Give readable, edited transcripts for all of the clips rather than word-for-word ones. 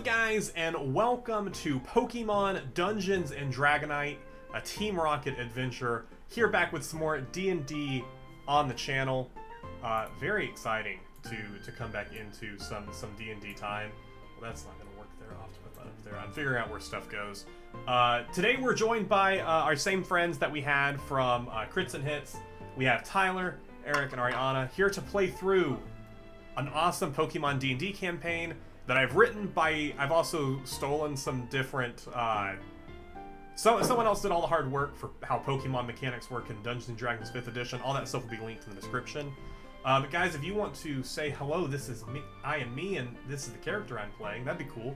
guys, and welcome to Pokemon Dungeons and Dragonite, a Team Rocket adventure. Here back with some more D&D on the channel. Very exciting to come back into some D&D time. Well, that's not going to work there. I'll have to put that up there. I'm figuring out where stuff goes. Today we're joined by our same friends that we had from Crits and Hits. We have Tyler, Eric, and Ariana here to play through an awesome Pokemon D&D campaign that I've written by... I've also stolen some different... someone else did all the hard work for how Pokemon mechanics work in Dungeons & Dragons 5th edition. All that stuff will be linked in the description. But guys, if you want to say hello, this is me. I am me, and this is the character I'm playing. That'd be cool.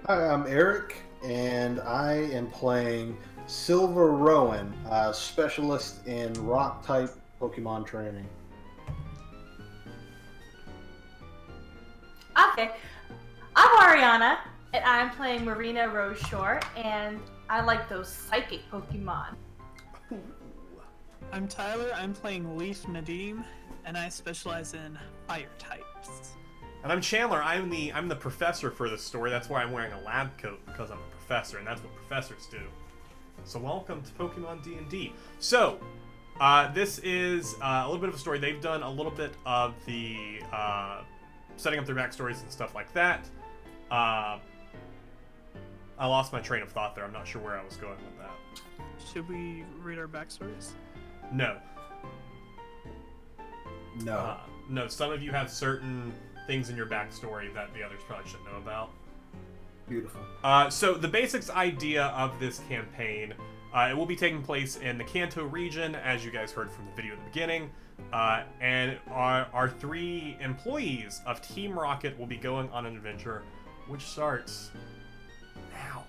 Hi, I'm Eric, and I am playing Silver Rowan, a specialist in Rock-type Pokemon training. Okay, I'm Ariana, and I'm playing Marina Roseshore, and I like those psychic Pokemon. I'm Tyler, I'm playing Leaf Nadim, and I specialize in fire types. And I'm Chandler. I'm the professor for this story. That's why I'm wearing a lab coat, because I'm a professor, and that's what professors do. So welcome to Pokemon D&D. So, this is a little bit of a story. They've done a little bit of the setting up their backstories and stuff like that. I lost my train of thought there. I'm not sure where I was going with that. Should we read our backstories? No. No. No, some of you have certain things in your backstory that the others probably should know about. Beautiful. So the basics idea of this campaign, it will be taking place in the Kanto region, as you guys heard from the video at the beginning. And our three employees of Team Rocket will be going on an adventure, which starts now.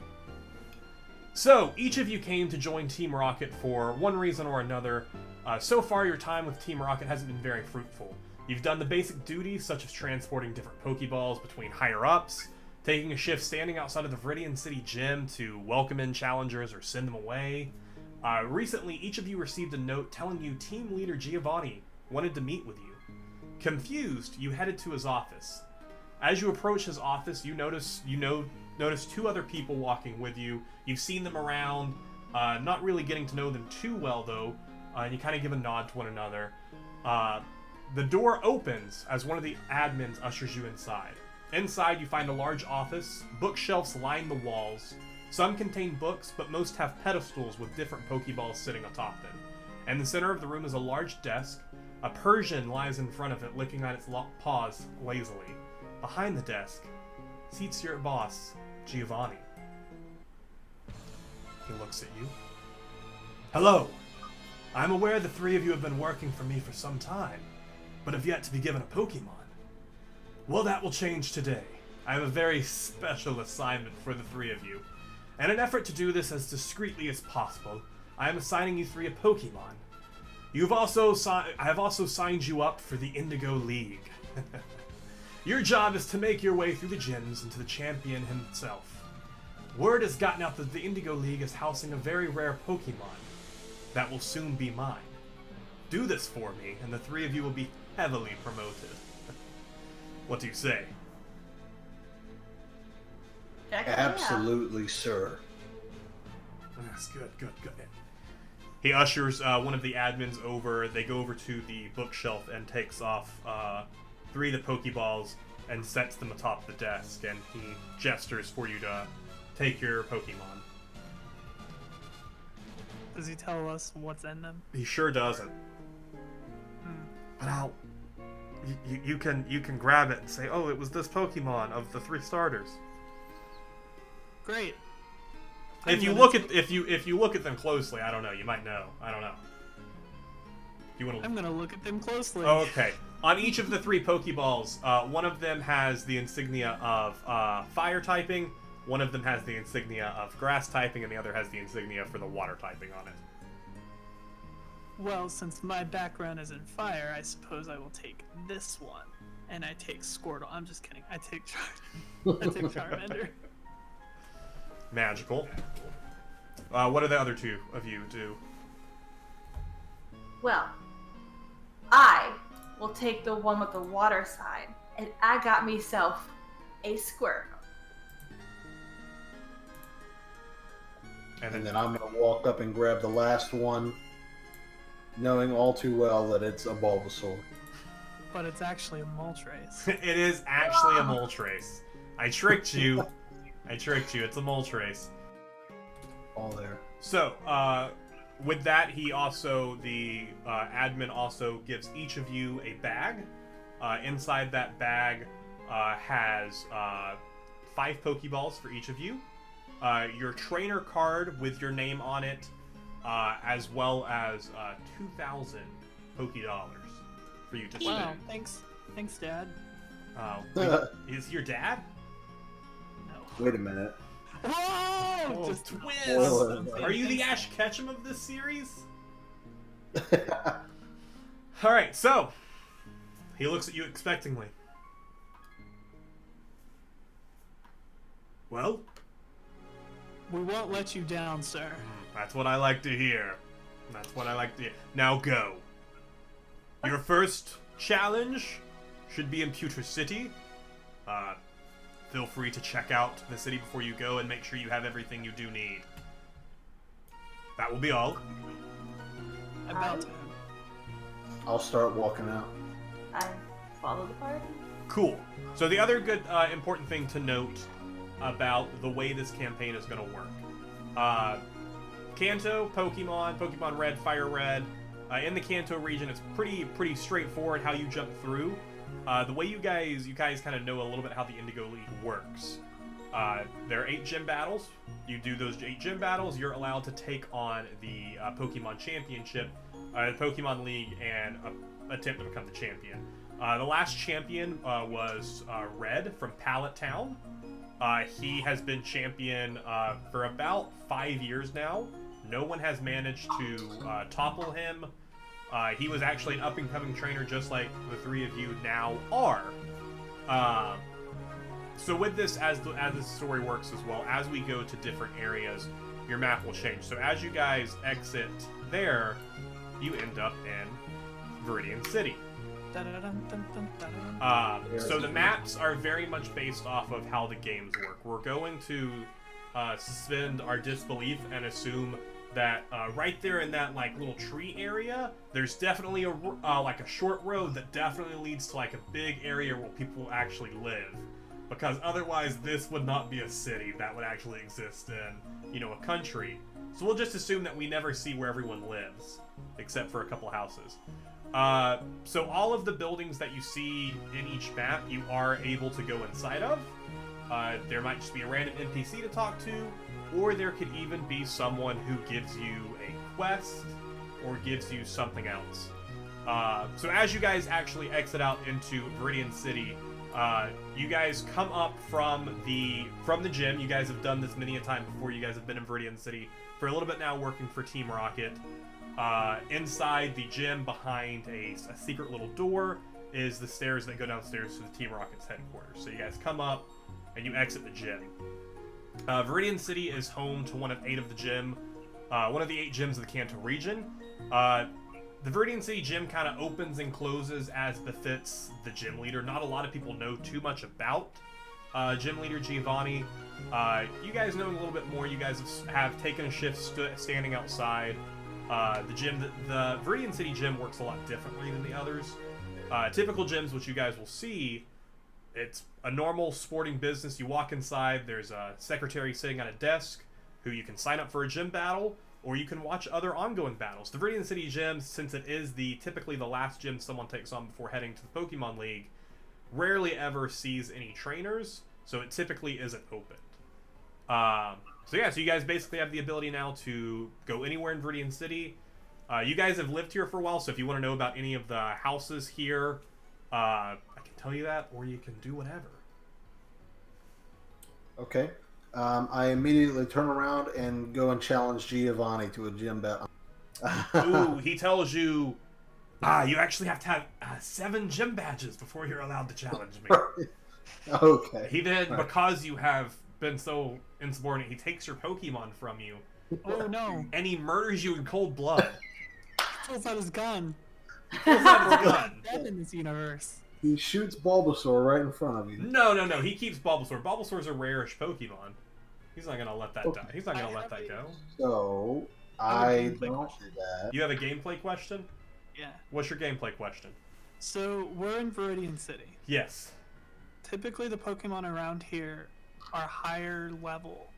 So, each of you came to join Team Rocket for one reason or another. So far, your time with Team Rocket hasn't been very fruitful. You've done the basic duties, such as transporting different Pokeballs between higher-ups, taking a shift standing outside of the Viridian City gym to welcome in challengers or send them away. Recently, each of you received a note telling you Team Leader Giovanni wanted to meet with you. Confused, you headed to his office. As you approach his office, you notice two other people walking with you. You've seen them around, not really getting to know them too well though, and you kind of give a nod to one another. The door opens as one of the admins ushers you inside. Inside, you find a large office. Bookshelves line the walls. Some contain books, but most have pedestals with different Pokeballs sitting atop them. In the center of the room is a large desk. A Persian lies in front of it, licking on its paws lazily. Behind the desk seats your boss, Giovanni. He looks at you. Hello. I'm aware the three of you have been working for me for some time, but have yet to be given a Pokemon. Well, that will change today. I have a very special assignment for the three of you. In an effort to do this as discreetly as possible, I am assigning you three a Pokemon. I have also signed you up for the Indigo League. Your job is to make your way through the gyms into the champion himself. Word has gotten out that the Indigo League is housing a very rare Pokemon that will soon be mine. Do this for me, and the three of you will be heavily promoted. What do you say? Absolutely, sir. That's good. He ushers one of the admins over. They go over to the bookshelf and takes off three of the Pokeballs and sets them atop the desk, and he gestures for you to take your Pokemon. Does he tell us what's in them? He sure doesn't. But you can grab it and say, oh, it was this Pokemon of the three starters. Great. If you look at them closely, I don't know. You might know. I don't know. I'm gonna look at them closely. Oh, okay. On each of the three Pokeballs, one of them has the insignia of fire typing, one of them has the insignia of grass typing, and the other has the insignia for the water typing on it. Well, since my background is in fire, I suppose I will take this one. And I take Squirtle. I'm just kidding. I take Charmander. Magical. What do the other two of you do? Well, I will take the one with the water sign, and I got myself a Squirtle. And then I'm going to walk up and grab the last one, knowing all too well that it's a Bulbasaur. But it's actually a Moltres. It is actually a Moltres. I tricked you. It's a Moltres. All there. So, with that, the admin also gives each of you a bag. Inside that bag has 5 Pokeballs for each of you. Your trainer card with your name on it, as well as 2,000 Pokédollars for you to spend. Wow, thanks, Dad. Is your dad? No. Wait a minute. Whoa! Oh, Just twist! Are you the Ash Ketchum of this series? Alright, so he looks at you expectingly. Well? We won't let you down, sir. That's what I like to hear. Now go. Your first challenge should be in Pewter City. Feel free to check out the city before you go and make sure you have everything you do need. That will be all. About to. I'll start walking out. I follow the party. Cool. So the other good important thing to note about the way this campaign is going to work. Kanto, Pokemon Red, Fire Red. In the Kanto region, it's pretty straightforward how you jump through. The way you guys kind of know a little bit how the Indigo League works. There are 8 gym battles. You do those 8 gym battles, you're allowed to take on the Pokemon Championship, the Pokemon League, and attempt to become the champion. The last champion was Red from Pallet Town. He has been champion for about 5 years now. No one has managed to topple him. He was actually an up-and-coming trainer, just like the 3 of you now are. So with this, as the story works as well, as we go to different areas, your map will change. So as you guys exit there, you end up in Viridian City. So the maps are very much based off of how the games work. We're going to suspend our disbelief and assume that right there in that like little tree area, there's definitely a short road that definitely leads to like a big area where people actually live. Because otherwise, this would not be a city that would actually exist in, a country. So we'll just assume that we never see where everyone lives, except for a couple houses. So all of the buildings that you see in each map, you are able to go inside of. There might just be a random NPC to talk to, or there could even be someone who gives you a quest or gives you something else. So as you guys actually exit out into Viridian City, you guys come up from the gym. You guys have done this many a time before. You guys have been in Viridian City for a little bit now, working for Team Rocket. Inside the gym, behind a secret little door, is the stairs that go downstairs to the Team Rocket's headquarters. So you guys come up and you exit the gym. Viridian City is home to one of the 8 gyms of the Kanto region. The Viridian City gym kind of opens and closes as befits the gym leader. Not a lot of people know too much about gym leader Giovanni. You guys know a little bit more. You guys have taken a shift standing outside. The Viridian City gym works a lot differently than the others. Typical gyms, which you guys will see, it's a normal sporting business. You walk inside, there's a secretary sitting at a desk who you can sign up for a gym battle, or you can watch other ongoing battles. The Viridian City gym, since it is typically the last gym someone takes on before heading to the Pokemon League, rarely ever sees any trainers, so it typically isn't opened. So you guys basically have the ability now to go anywhere in Viridian City. You guys have lived here for a while, so if you want to know about any of the houses here, I can tell you that, or you can do whatever. Okay. I immediately turn around and go and challenge Giovanni to a gym battle. Ooh, he tells you, you actually have to have 7 gym badges before you're allowed to challenge me. Okay. He then, because you have been so insubordinate, he takes your Pokemon from you. Oh no! And he murders you in cold blood. He pulls out his gun. He pulls out his gun. Dead in this universe. He shoots Bulbasaur right in front of you. No. He keeps Bulbasaur. Bulbasaur's a rarish Pokemon. He's not gonna let that die. He's not gonna let that go. So I don't do that. You have a gameplay question? Yeah. What's your gameplay question? So we're in Viridian City. Yes. Typically, the Pokemon around here are higher level.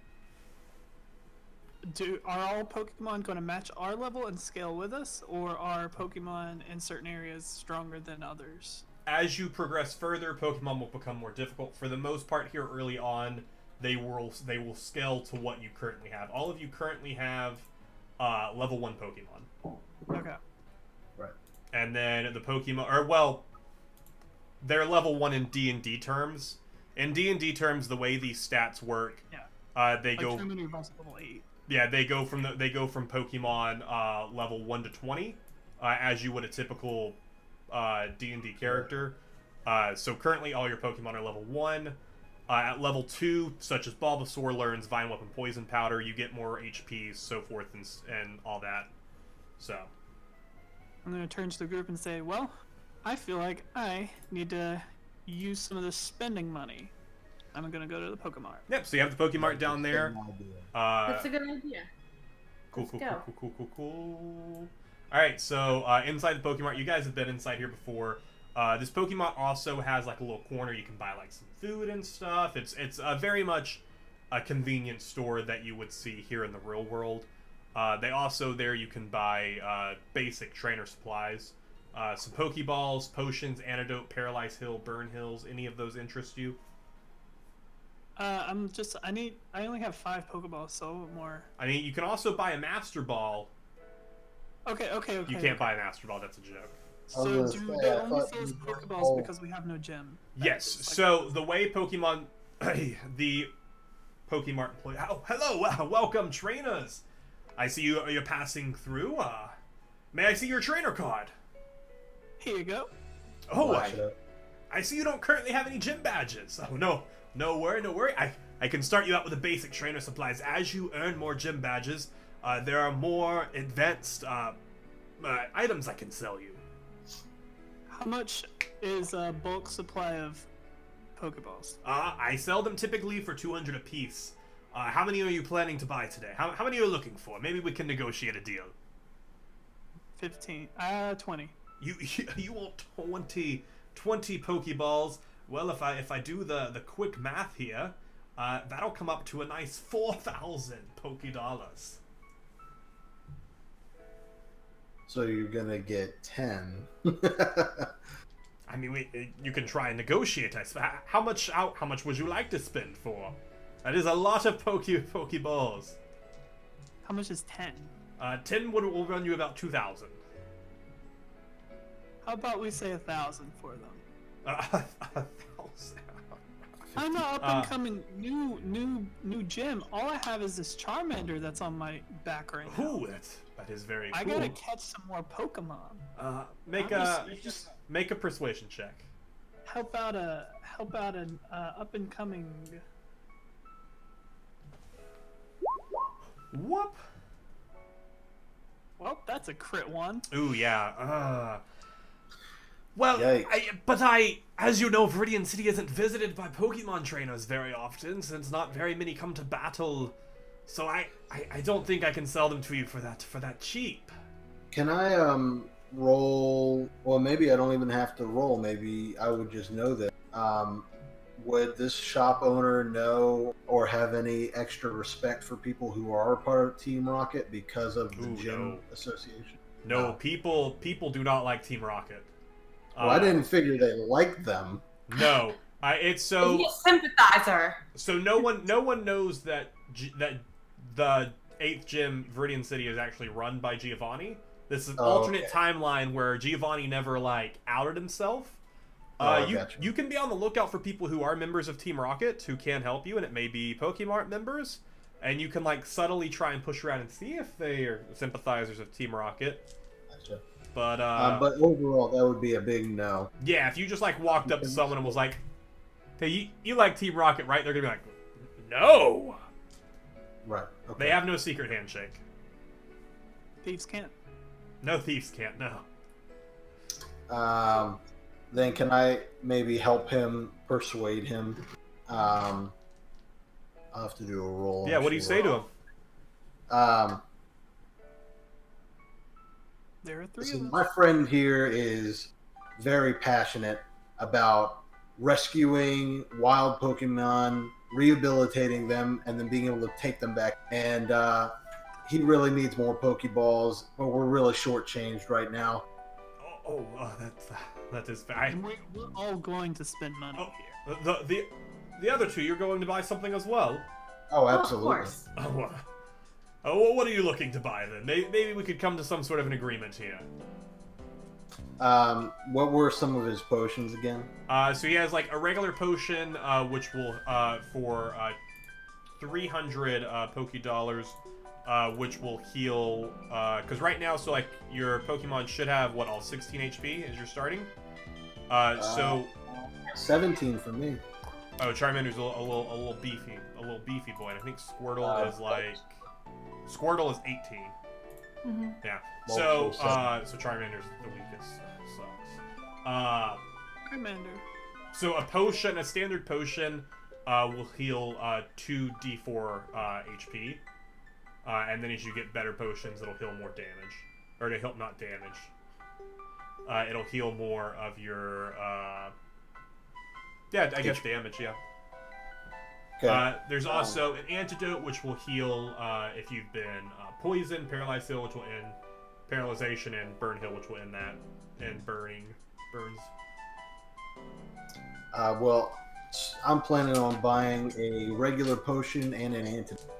Are all Pokemon going to match our level and scale with us, or are Pokemon in certain areas stronger than others? As you progress further, Pokemon will become more difficult. For the most part, here early on, they will scale to what you currently have. All of you currently have level 1 Pokemon. Okay. Right. And then the Pokemon, or well, they're level 1 in D&D terms. In D&D terms, the way these stats work, they go. Charmander was level 8. Yeah, they go from Pokemon level 1 to 20, as you would a typical D&D character. So currently, all your Pokemon are level 1. At level 2, such as Bulbasaur learns Vine Whip and Poison Powder, you get more HP, so forth, and all that. So I'm going to turn to the group and say, well, I feel like I need to use some of this spending money. I'm going to go to the Pokemart. Yep, so you have the Pokemart down there. That's a good idea. Cool. Let's Cool. Alright, so inside the Pokemart, you guys have been inside here before. This Pokemart also has like a little corner you can buy like some food and stuff. It's very much a convenience store that you would see here in the real world. They also there you can buy basic trainer supplies. Some Pokeballs, potions, antidote, paralyze hill, burn hills. Any of those interest you? I only have 5 Pokeballs, so more. I mean, you can also buy a Master Ball. Okay. You can't buy a Master Ball. That's a joke. So do they only sell us Pokeballs because we have no gym? Yes. So the way Pokemon, the Pokemart employee. Oh, hello, welcome, trainers. I see you're passing through. May I see your trainer card? Here you go. Oh, I see you don't currently have any gym badges. Oh no worry. I can start you out with the basic trainer supplies. As you earn more gym badges, there are more advanced items I can sell you. How much is a bulk supply of Pokeballs? I sell them typically for 200 apiece. How many are you planning to buy today? How many are you looking for? Maybe we can negotiate a deal. 15. 20. You want 20 Pokeballs? Well, if I do the quick math here, that'll come up to a nice 4,000 Pokedollars. So you're gonna get 10. I mean, you can try and negotiate. How much would you like to spend for? That is a lot of Pokeballs. How much is 10? 10 will run you about 2,000. How about we say 1,000 for them? 1,000. I'm an up and coming new gym. All I have is this Charmander that's on my back right now. Ooh, that is very cool. I gotta catch some more Pokemon. Make a persuasion check. Help out an up and coming. Whoop. Well, that's a crit one. Ooh, yeah. Well, Yikes. as you know, Viridian City isn't visited by Pokemon trainers very often, since not very many come to battle. So I don't think I can sell them to you for that cheap. Can I roll? Well, maybe I don't even have to roll. Maybe I would just know that. Would this shop owner know or have any extra respect for people who are part of Team Rocket because of the gym association? No, people do not like Team Rocket. Well, I didn't figure they liked them. No, it's so. He's a sympathizer. So no one knows that that the 8th gym, Viridian City, is actually run by Giovanni. This is an alternate timeline where Giovanni never outed himself. You can be on the lookout for people who are members of Team Rocket who can help you, and it may be Pokemart members, and you can subtly try and push around and see if they are sympathizers of Team Rocket. Gotcha. But overall, that would be a big no. Yeah, if you just walked up to someone and was like, "Hey, you like Team Rocket, right?" They're gonna be like, "No." Right. Okay. They have no secret handshake. Thieves can't. No thieves can't. No. then can I maybe help him, persuade him? I'll have to do a roll. Yeah, what do you say to him? There are 3 So of us. my friend here is very passionate about rescuing wild Pokemon, rehabilitating them, and then being able to take them back. And he really needs more Pokeballs, but we're really shortchanged right now. That is bad. And we're all going to spend money here. The other two, you're going to buy something as well. Oh, Of absolutely. course. Well, what are you looking to buy then? Maybe we could come to some sort of an agreement here. What were some of his potions again? So he has like a regular potion, which will for 300 Poké Dollars, which will heal. Because right now, so like your Pokemon should have what, all 16 HP as you're starting. So 17 for me. oh, Charmander's a little beefy boy. And I think Squirtle is like Squirtle is 18. Mm-hmm. Yeah. Well, So Charmander's the weakest. Sucks. Commander. So a standard potion, will heal 2d4 HP, and then as you get better potions, it'll heal more damage, or to help not damage. It'll heal more of your yeah, I guess damage. Yeah. Okay. There's also an antidote which will heal if you've been poisoned, paralyzed heal, which will end paralyzation, and burn heal, which will end that, and burns. Well, I'm planning on buying a regular potion and an antidote.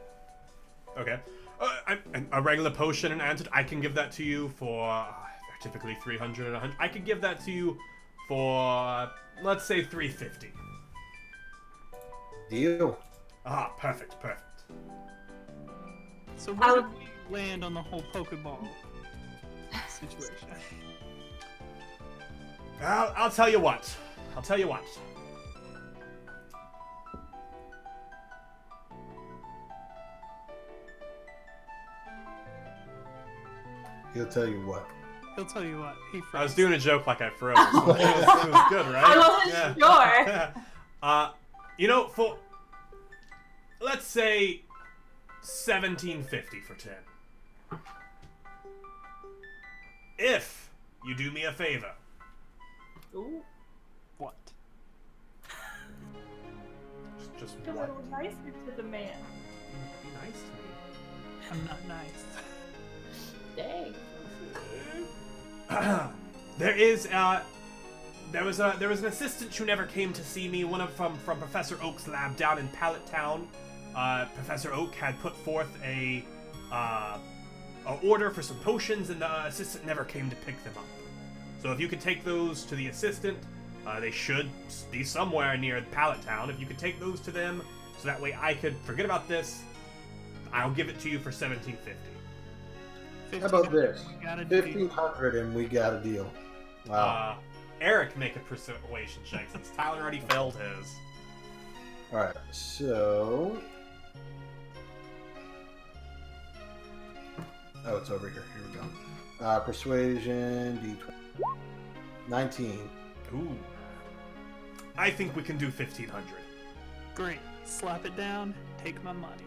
Okay. A regular potion and antidote, I can give that to you for they're typically 300 and 100. I could give that to you for, let's say, 350. Deal. Ah, perfect. So where did we land on the whole Pokeball situation? I'll tell you what. He'll tell you what. He'll tell you what. He I was froze. doing a joke like I froze. It was good, right? I wasn't sure. You know, for let's say 1750 for 10. If you do me a favor. Ooh, What? Just a what? little nicer to the man. Be nice to me. I'm not nice. Dang. There was an assistant who never came to see me. One from Professor Oak's lab down in Pallet Town. Professor Oak had put forth a order for some potions, and the assistant never came to pick them up. So if you could take those to the assistant, they should be somewhere near Pallet Town. If you could take those to them, so that way I could forget about this, I'll give it to you for 1750. How about this? We got a deal. 1500 and we got a deal. Wow. Eric, make a persuasion check since Tyler already failed his. Alright, so... Oh, it's over here. Here we go. Persuasion, D20. 19. Ooh. I think we can do 1500. Great. Slap it down. Take my money.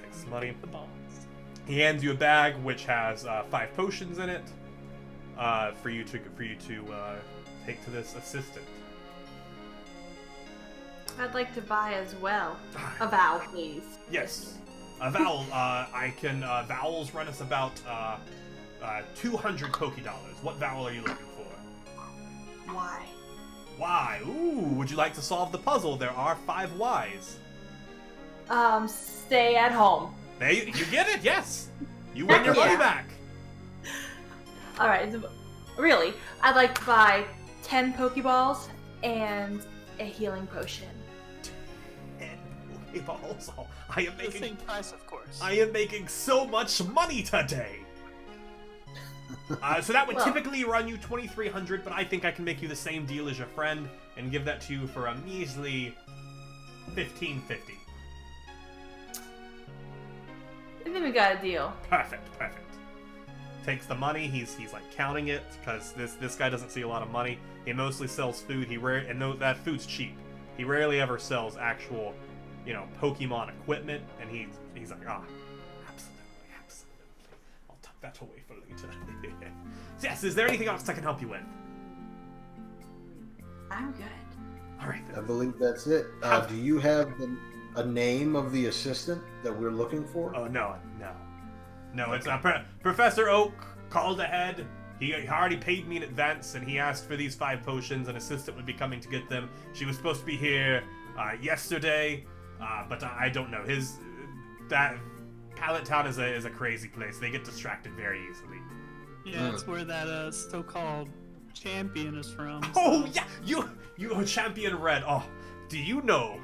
Takes the money. The balls. He hands you a bag which has 5 potions in it for you to take to this assistant. I'd like to buy as well. A vowel, please. Yes, a vowel. Vowels run us about 200 Poké Dollars. What vowel are you looking for? Why? Why? Ooh, would you like to solve the puzzle? There are 5 Ys. Stay at home. There you get it. Yes, you win your money Yeah. back. All right. Really, I'd like to buy 10 Pokeballs and a healing potion. And Pokeballs. Oh, I am The making. same price, of course. I am making so much money today. So that would Well- typically run you 2,300, but I think I can make you the same deal as your friend and give that to you for a measly 1,550. I think we got a deal. Perfect. takes the money. He's like counting it because this guy doesn't see a lot of money. He mostly sells food. That food's cheap. He rarely ever sells actual, Pokemon equipment. And he's like, absolutely. I'll tuck that away for later. Yes. Is there anything else I can help you with? I'm good. All right. Then. I believe that's it. Do you have a name of the assistant that we're looking for? Oh no. It's Professor Oak called ahead. He already paid me in advance, and he asked for these 5 potions. An assistant would be coming to get them. She was supposed to be here yesterday, but I don't know. That Pallet Town is a crazy place. They get distracted very easily. Yeah, that's where that so-called champion is from. Oh yeah, you Champion Red. Oh, do you know?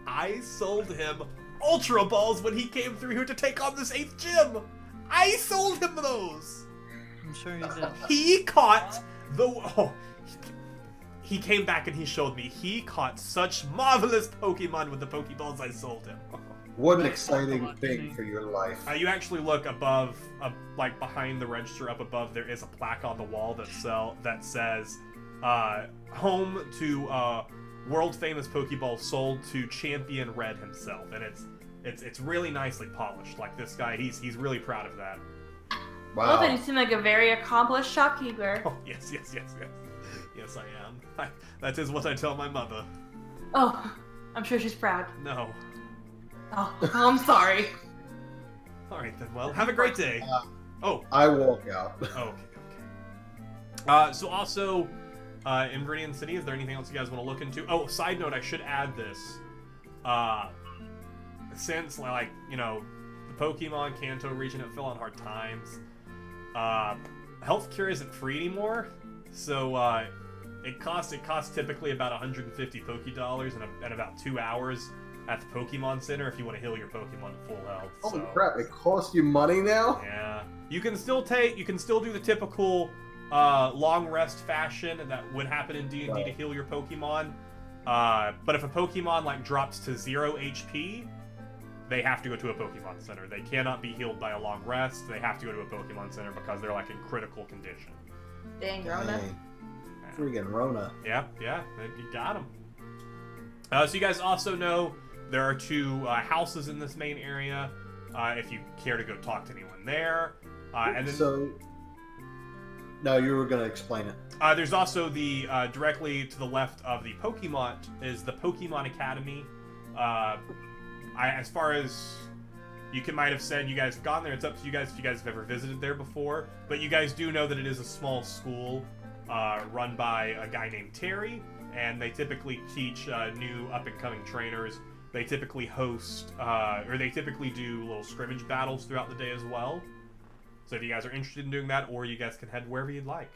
I sold him Ultra Balls when he came through here to take on this 8th gym. I sold him those. I'm sure you did. He caught he came back and he showed me. He caught such marvelous Pokemon with the Pokeballs I sold him. What an exciting thing for your life. You actually look above, like behind the register up above, there is a plaque on the wall that says, home to world famous Pokeball sold to Champion Red himself. And it's really nicely polished. Like this guy, he's really proud of that. Wow. Well, then you seem like a very accomplished shopkeeper. Oh, yes. Yes, I am. That is what I tell my mother. Oh, I'm sure she's proud. No. Oh, I'm sorry. All right then. Well, have a great day. I walk out. Okay. So also, in Viridian City, is there anything else you guys want to look into? Oh, side note, I should add this. Since the Pokemon Kanto region have fell on hard times, healthcare isn't free anymore. So it costs typically about 150 Pokédollars and about 2 hours at the Pokemon Center if you want to heal your Pokemon to full health. Holy crap! It costs you money now? Yeah. You can still do the typical long rest fashion that would happen in D&D to heal your Pokemon. But if a Pokemon drops to 0 HP, they have to go to a Pokemon Center. They cannot be healed by a long rest. They have to go to a Pokemon Center because they're in critical condition. Dang, Rona. Freaking Rona. Yeah, you got them. So you guys also know there are 2 houses in this main area. If you care to go talk to anyone there, and then no, you were going to explain it. There's also the directly to the left of the Pokemon is the Pokemon Academy. As far as you might have said, you guys have gone there. It's up to you guys if you guys have ever visited there before. But you guys do know that it is a small school run by a guy named Terry, and they typically teach new up-and-coming trainers. They typically host, or they typically do little scrimmage battles throughout the day as well. So if you guys are interested in doing that, or you guys can head wherever you'd like.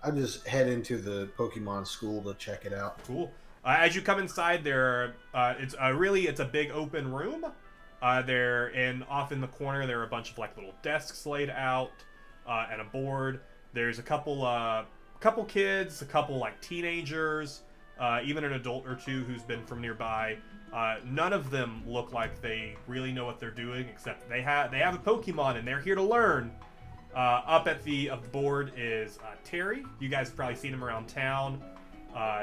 I just head into the Pokemon school to check it out. Cool. As you come inside, it's a big open room. Off in the corner, there are a bunch of little desks laid out, and a board. There's a couple kids, a couple teenagers, even an adult or 2 who's been from nearby. None of them look like they really know what they're doing, except they have a Pokemon and they're here to learn. Up at the board is Terry. You guys have probably seen him around town.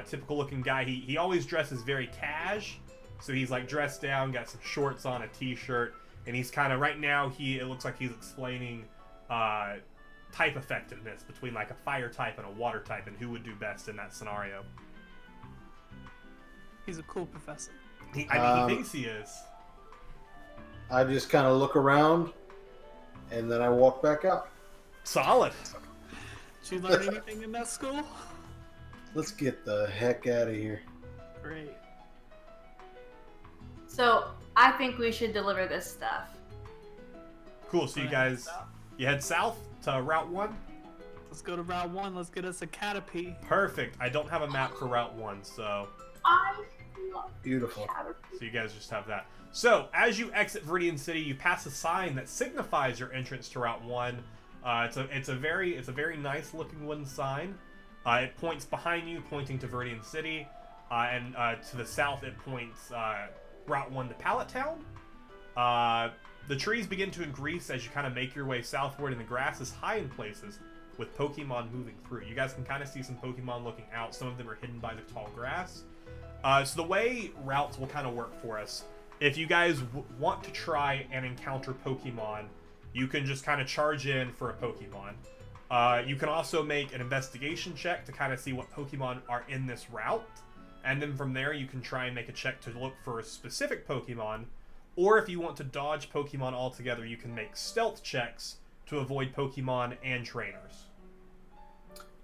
Typical looking guy. He always dresses very cash, so he's dressed down, got some shorts on, a t-shirt, and he's kind of right now. It looks like he's explaining type effectiveness between a fire type and a water type, and who would do best in that scenario. He's a cool professor. He thinks he is. I just kind of look around, and then I walk back out. Solid. Did you learn anything in that school? Let's get the heck out of here. Great. So, I think we should deliver this stuff. Cool, so you guys, you head south to Route 1? Let's go to Route 1. Let's get us a Caterpie. Perfect. I don't have a map for Route 1, so... I love Beautiful. So you guys just have that. So, as you exit Viridian City, you pass a sign that signifies your entrance to Route 1. It's a very nice looking wooden sign. It points behind you, pointing to Viridian City, and to the south it points Route 1 to Pallet Town. The trees begin to increase as you kind of make your way southward, and the grass is high in places, with Pokemon moving through. You guys can kind of see some Pokemon looking out. Some of them are hidden by the tall grass. So the way routes will kind of work for us, if you guys want to try and encounter Pokemon, you can just kind of charge in for a Pokemon. You can also make an investigation check to kind of see what Pokemon are in this route. And then from there, you can try and make a check to look for a specific Pokemon. Or if you want to dodge Pokemon altogether, you can make stealth checks to avoid Pokemon and trainers.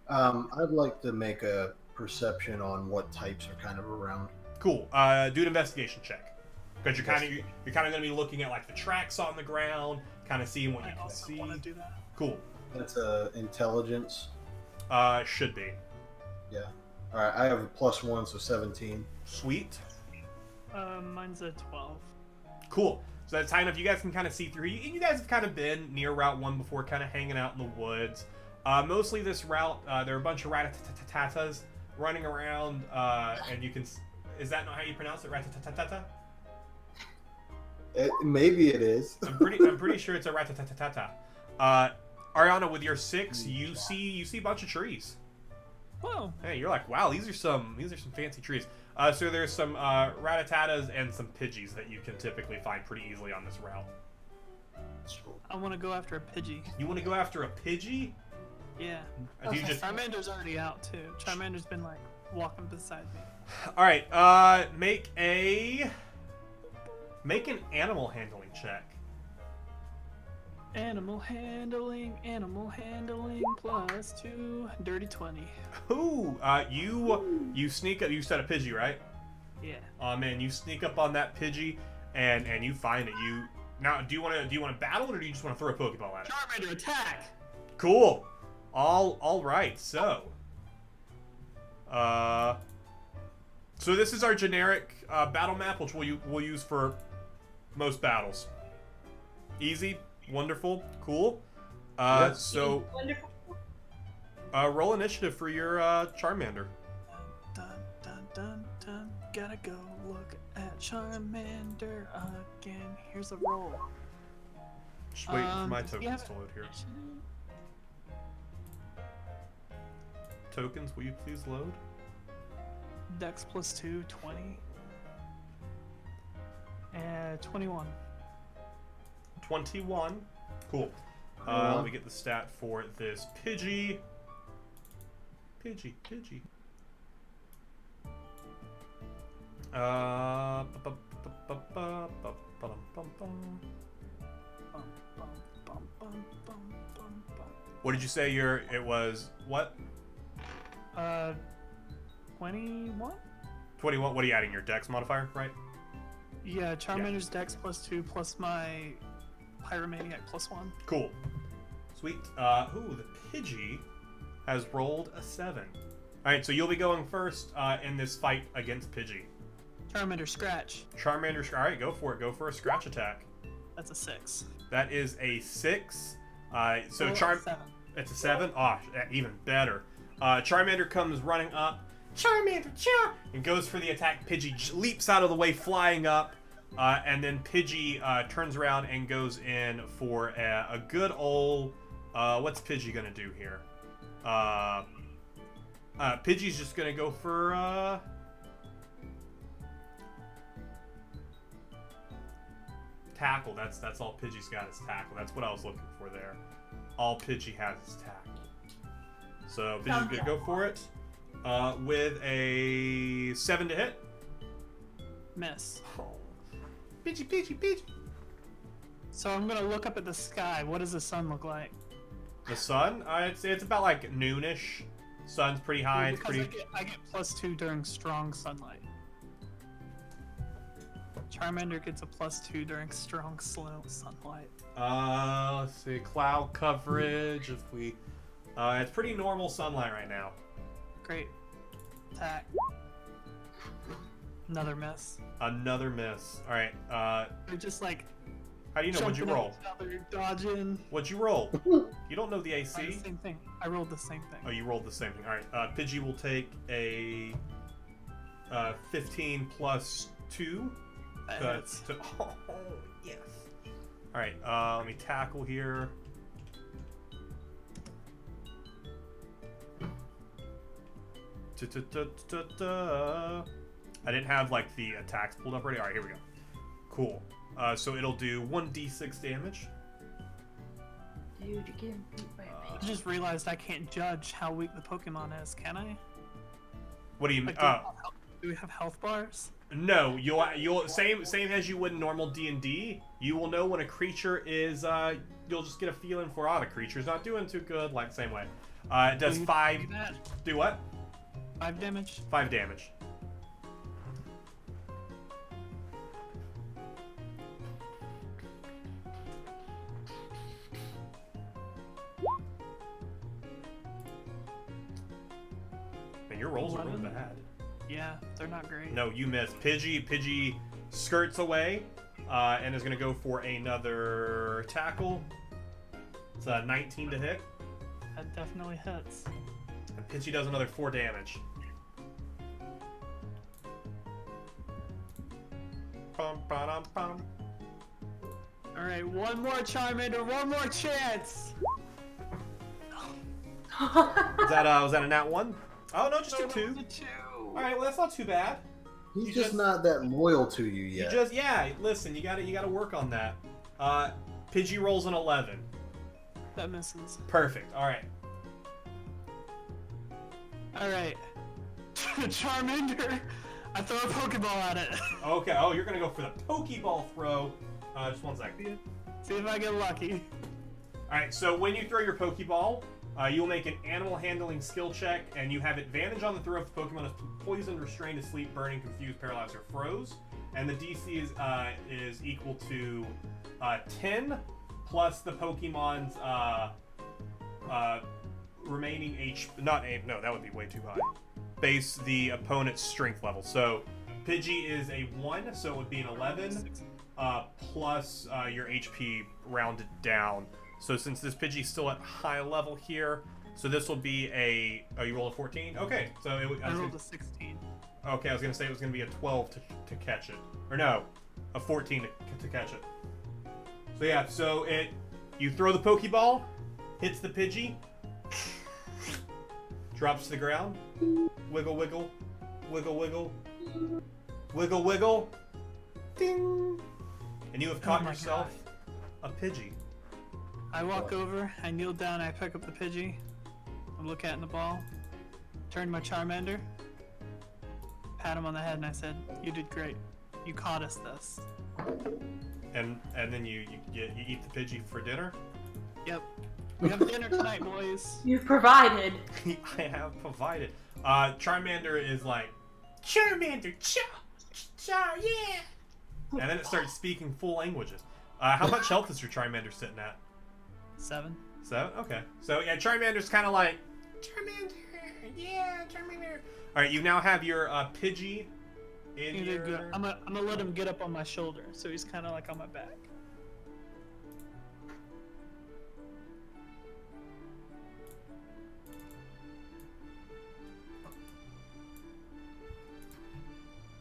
I'd like to make a perception on what types are kind of around. Cool. Do an investigation check, because you're kind of going to be looking at like the tracks on the ground, kind of seeing what you can see. Want to do that. Cool. That's intelligence. Should be. Yeah. All right. I have a +1, so 17. Sweet. Mine's a 12. Cool. So that's high enough. You guys can kind of see through. You guys have kind of been near Route 1 before, kind of hanging out in the woods. Mostly this route, there are a bunch of rat-a-tat-tat-tatas running around, and you can... Is that not how you pronounce it? Rat-a-tat-tat-tat? Maybe it is. I'm pretty sure it's a rat-a-tat-tat-tat. Ariana, with your 6, you see a bunch of trees. Whoa. Hey, you're like, wow, these are some fancy trees. So there's some rat-a-tatas and some Pidgeys that you can typically find pretty easily on this route. I want to go after a Pidgey. You want to go after a Pidgey? Yeah. Do you just... Charmander's already out too. Charmander's been like walking beside me. All right. Make an animal handling check. Animal handling +2, dirty 20. Ooh, you sneak up. You said a Pidgey, right? Yeah. Oh man, you sneak up on that Pidgey, and you find it. Now, do you want to battle it, or do you just want to throw a Pokeball at it? Charmander, attack! Cool. All right. So this is our generic battle map, which we'll use for most battles. Easy, wonderful, cool. So Wonderful. roll initiative for your Charmander. Dun, dun, dun, dun. Gotta go look at Charmander again. Here's a roll. Just waiting for my does he tokens have to load here. initiative? Tokens, will you please load? Dex +2, 20. And 21. 21. Cool. Let me get the stat for this Pidgey. Pidgey. What did you say it was what? 21? 21. What are you adding? Your Dex modifier, right? Yeah, Charmander's Dex +2 plus my Pyromaniac +1. Cool. Sweet. The Pidgey has rolled a 7. Alright, so you'll be going first in this fight against Pidgey. Charmander Scratch. Alright, go for it. Go for a scratch attack. That's a 6. That is a 6. So Oh, Charm... 7. It's a 7? Oh, even better. Charmander comes running up. Charmander, and goes for the attack. Pidgey leaps out of the way, flying up. And then Pidgey turns around and goes in for a good old... what's Pidgey going to do here? Pidgey's just going to go for... tackle. That's all Pidgey's got is tackle. That's what I was looking for there. All Pidgey has is tackle. So Pidgey's going to go for it with a 7 to hit. Miss. Oh. Pidgey. So I'm gonna look up at the sky. What does the sun look like? The sun? It's about like noonish. Sun's pretty high. It's Because pretty. I get +2 during strong sunlight. Charmander gets a +2 during strong sunlight. Let's see. Cloud coverage. If we, it's pretty normal sunlight right now. Great. Attack. Another miss. Another miss. All right. They're just like. How do you know? What'd you roll? Dodging. What'd you roll? You don't know the AC. The same thing. I rolled the same thing. Oh, you rolled the same thing. All right. Pidgey will take a 15 plus 2. That hits. Oh, yes. Alright, let me tackle here. I didn't have like the attacks pulled up already. Alright, here we go. Cool. So it'll do 1d6 damage. Dude, you're getting beat by a I pig. just realized I can't judge how weak the Pokemon is, can I? What do you mean? Like, do we have health bars? No, you'll same as you would in normal D&D. You will know when a creature is you'll just get a feeling for the creature's not doing too good, like the same way. It does Will you 5. do that? Do what? 5 damage. 5 damage. Man, your rolls are real 11. bad. Yeah, they're not great. No, you miss. Pidgey skirts away, and is gonna go for another tackle. It's a 19 to hit, That definitely hits. and Pidgey does another 4 damage. Pum, ba-dum, pum. Alright, one more Charmander, one more chance! Was that a nat 1? Oh no, just a 2. The 2. All right, well that's not too bad. He's You just just- not that loyal to you yet. Listen, you gotta work on that. Pidgey rolls an 11. That misses. Perfect. All right. Alright. Charmander! I throw a Pokeball at it. Okay. Oh, you're gonna go for the Pokeball throw. Just one sec. See if I get lucky. All right. So when you throw your Pokeball, you'll make an animal handling skill check, and you have advantage on the throw if the Pokemon is poisoned, restrained, asleep, burning, confused, paralyzed, or froze. And the DC is equal to 10 plus the Pokemon's remaining no, that would be way too high. Base the opponent's strength level. So Pidgey is a 1, so it would be an 11 plus your HP rounded down. So since this Pidgey's still at high level here, so this will be a... Oh, you rolled a 14? Okay, so I rolled a 16. Okay, I was going to say it was going to be a 12 to catch it. Or no, a 14 to catch it. So yeah, so you throw the Pokeball, hits the Pidgey, drops to the ground, wiggle, wiggle, wiggle, wiggle, wiggle, wiggle, ding! And you have caught my yourself a Pidgey. I walk over, I kneel down, I pick up the Pidgey, I look at it in the ball, turn my Charmander, pat him on the head, and I said, "You did great. You caught us this." And then you eat the Pidgey for dinner? Yep. We have dinner tonight, boys. You've provided. I have provided. Charmander is like, Charmander, char, yeah! And then it starts speaking full languages. How much health is your Charmander sitting at? 7. 7? Okay. So yeah, Charmander's kind of like, Charmander, yeah, Charmander. Alright, you now have your Pidgey in You did your... good. I'm gonna let him get up on my shoulder, so he's kind of like on my back.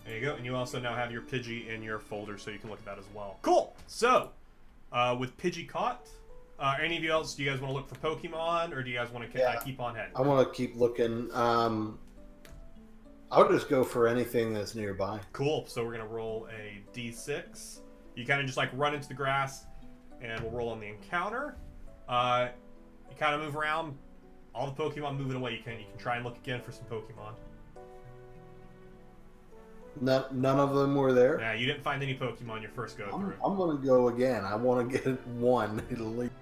There you go, and you also now have your Pidgey in your folder, so you can look at that as well. Cool! So, with Pidgey caught, any of you else, do you guys want to look for Pokemon, or do you guys want to keep on heading? I want to keep looking. I'll just go for anything that's nearby. Cool, so we're going to roll a d6. You kind of just like run into the grass, and we'll roll on the encounter. You kind of move around, all the Pokemon moving away. You can try and look again for some Pokemon. None of them were there. Yeah, you didn't find any Pokemon your first go through. I'm gonna go again. I want to get one at least.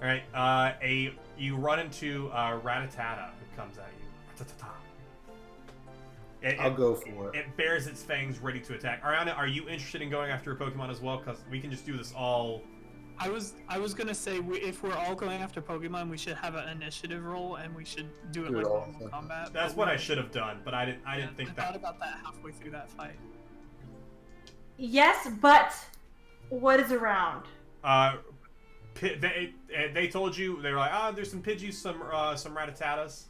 All right, you run into Rattata, who comes at you. Rattata. I'll go for it. It bares its fangs, ready to attack. Ariana, are you interested in going after a Pokemon as well? Because we can just do this all. I was gonna say if we're all going after Pokemon, we should have an initiative roll and we should do it Do it like all. normal combat. That's but what we- I should have done, but I didn't think I that. thought about that halfway through that fight. Yes, but what is around? They told you, they were like, there's some Pidgeys, some Rattatatas.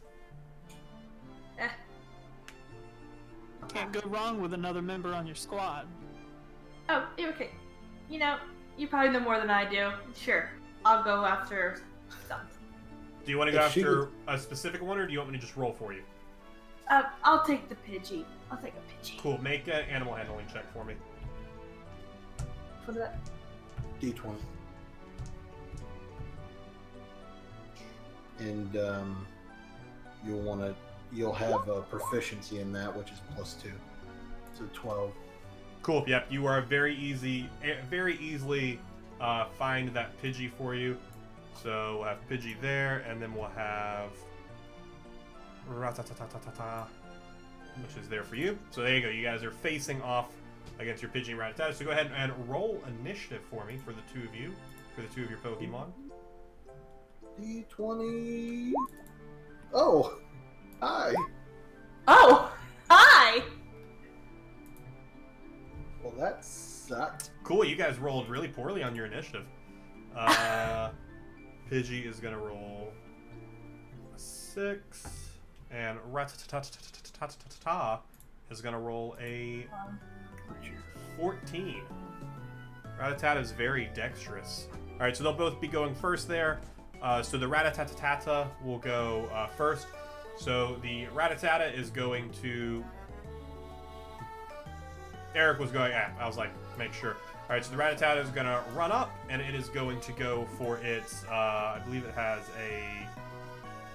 Eh. Can't go wrong with another member on your squad. Oh, okay. You know, You probably know more than I do. Sure, I'll go after something. Do you want to go If she after would- a specific one, or do you want me to just roll for you? I'll take the Pidgey. I'll take a Pidgey. Cool. Make an animal handling check for me. For that. D20. And you'll have a proficiency in that, which is +2, so 12. Cool. Yep. You are very easily find that Pidgey for you. So we'll have Pidgey there, and then we'll have Ratatatatata, which is there for you. So there you go. You guys are facing off against your Pidgey and Rattata. So go ahead and roll initiative for me for the two of you, for the two of your Pokemon. D20. Oh, hi. Oh, hi. Well, that sucked. Cool. You guys rolled really poorly on your initiative. Pidgey is gonna roll a 6, and Rattata is gonna roll a 14. Rattata is very dexterous. All right, so they'll both be going first there. So the Rattata will go first. So the Rattata is going to. Eric was going. Yeah, I was like, make sure. All right, so the Rattata is going to run up, and it is going to go for its. I believe it has a.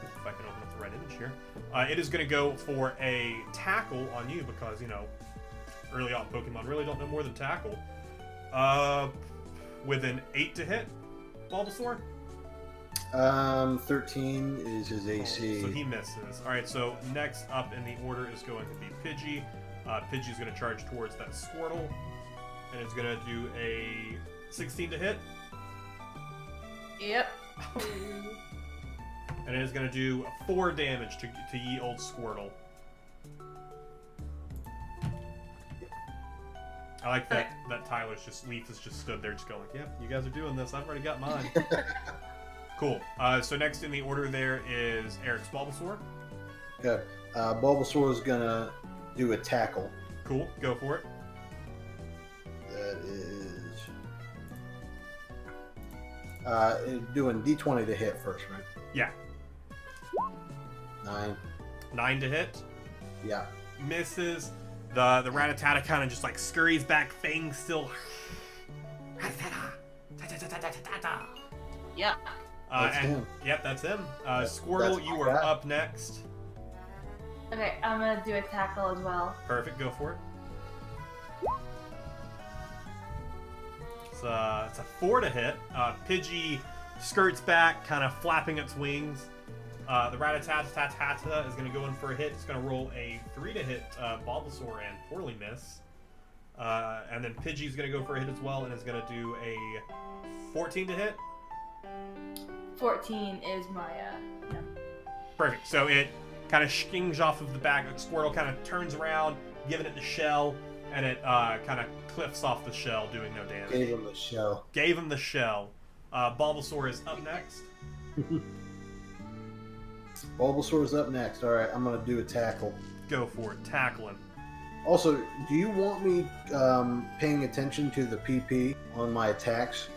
If I can open up the right image here, it is going to go for a tackle on you because early on Pokemon really don't know more than tackle. With an 8 to hit, Bulbasaur. 13 is his AC. So he misses. All right, so next up in the order is going to be Pidgey. Pidgey's going to charge towards that Squirtle, and it's going to do a 16 to hit, Yep. and it is going to do 4 damage to ye old Squirtle. I like that Tyler's Leaf has just stood there just going, yep, you guys are doing this. I've already got mine. Cool. So next in the order there is Eric's Bulbasaur. Okay. Bulbasaur is gonna do a tackle. Cool. Go for it. That is doing D20 to hit first, right? Yeah. 9. 9 to hit. Yeah. Misses. The Rattata kind of just like scurries back, fangs still. Yep. That's him. Yep, that's him. That's Squirtle, my you are guy. up next. Okay, I'm gonna do a tackle as well. Perfect, go for it. It's a 4 to hit. Pidgey skirts back, kind of flapping its wings. The Rattata is going to go in for a hit. It's going to roll a 3 to hit Bulbasaur and poorly miss. And then Pidgey's going to go for a hit as well and is going to do a 14 to hit. 14 is my no. Perfect. So it kind of skings off of the back. The Squirtle kind of turns around, giving it the shell, and it kind of cliffs off the shell, doing no damage. Gave him the shell. Gave him the shell. Bulbasaur is up next. Bulbasaur's up next. All right, I'm gonna do a tackle. Go for it. Tackling. Also, do you want me paying attention to the PP on my attacks?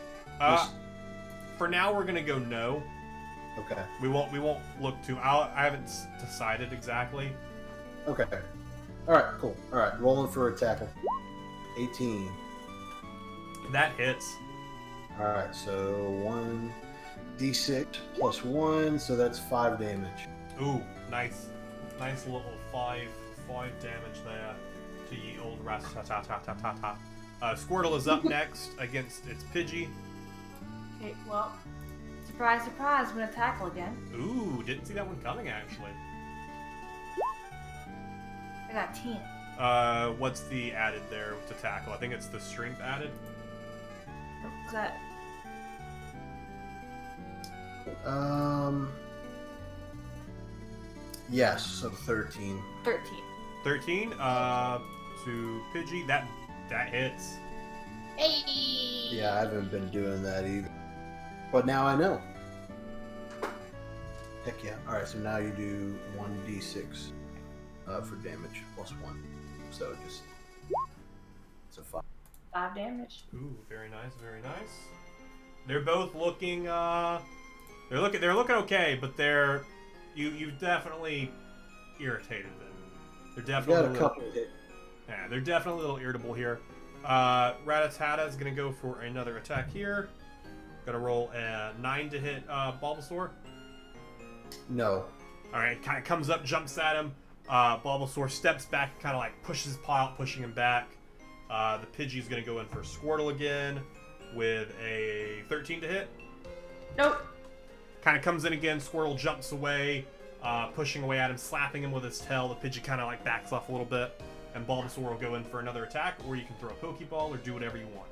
For now, we're gonna go no. Okay. We won't look to. I haven't decided exactly. Okay. All right. Cool. All right. Rolling for a tackle. 18. That hits. All right. So 1d6 plus 1, so that's 5 damage. Ooh, nice little 5 damage there to ye old Rattata. Squirtle is up next against its Pidgey. Okay, well, surprise, surprise, I'm gonna tackle again. Ooh, didn't see that one coming actually. I got 10. What's the added there to tackle? I think it's the strength added. What's that? Yes, so 13. 13. 13 to Pidgey. That hits. Hey! Yeah, I haven't been doing that either. But now I know. Heck yeah. Alright, so now you do 1d6 for damage plus 1. So it's a 5. 5 damage. Ooh, very nice, very nice. They're both looking. They're looking okay, but you've definitely irritated them. They're definitely got a couple hit. Yeah, they're definitely a little irritable here. Rattata is gonna go for another attack here. Gonna roll a 9 to hit Bulbasaur. No. All right, kind of comes up, jumps at him. Bulbasaur steps back, kind of like pushes his paw out, pushing him back. The Pidgey's gonna go in for Squirtle again with a 13 to hit. Nope. Kind of comes in again. Squirtle jumps away, pushing away at him, slapping him with his tail. The Pidgey kind of like backs off a little bit, and Bulbasaur will go in for another attack, or you can throw a Pokeball or do whatever you want.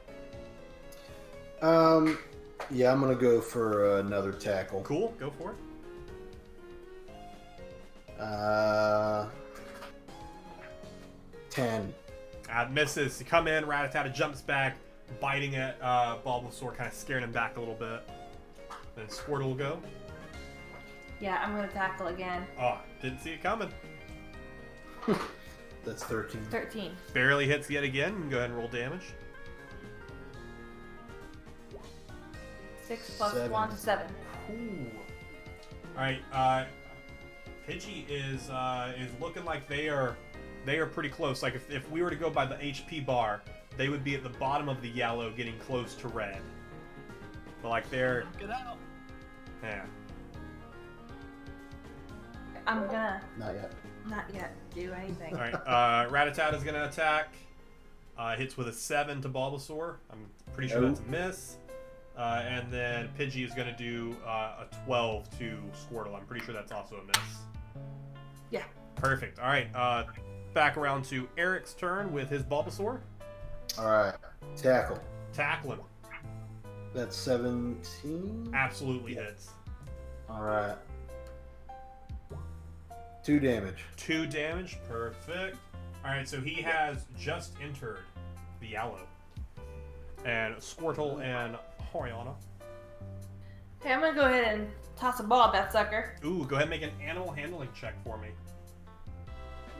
Yeah, I'm gonna go for another tackle. Cool, go for it. 10. Misses. You come in, Rattata jumps back, biting at Bulbasaur, kind of scaring him back a little bit. Then Squirtle will go. Yeah, I'm gonna tackle again. Oh, didn't see it coming. That's 13. 13. Barely hits yet again. You can go ahead and roll damage. 6 plus 7. 1 to 7. Ooh. All right. Pidgey is looking like they are pretty close. Like if we were to go by the HP bar, they would be at the bottom of the yellow, getting close to red. But like they're Get out. yeah. I'm gonna Not yet. not yet do anything. All right. Rattata is gonna attack. Hits with a 7 to Bulbasaur. I'm pretty sure that's a miss. And then Pidgey is gonna do a 12 to Squirtle. I'm pretty sure that's also a miss. Yeah. Perfect. All right. Back around to Eric's turn with his Bulbasaur. All right. Tackle. Tackle him. That's 17. Absolutely hits. All right. 2 damage. 2 damage. Perfect. All right. So he has just entered the yellow. And Squirtle and Horiana. Okay, I'm gonna go ahead and toss a ball at that sucker. Ooh, go ahead and make an animal handling check for me.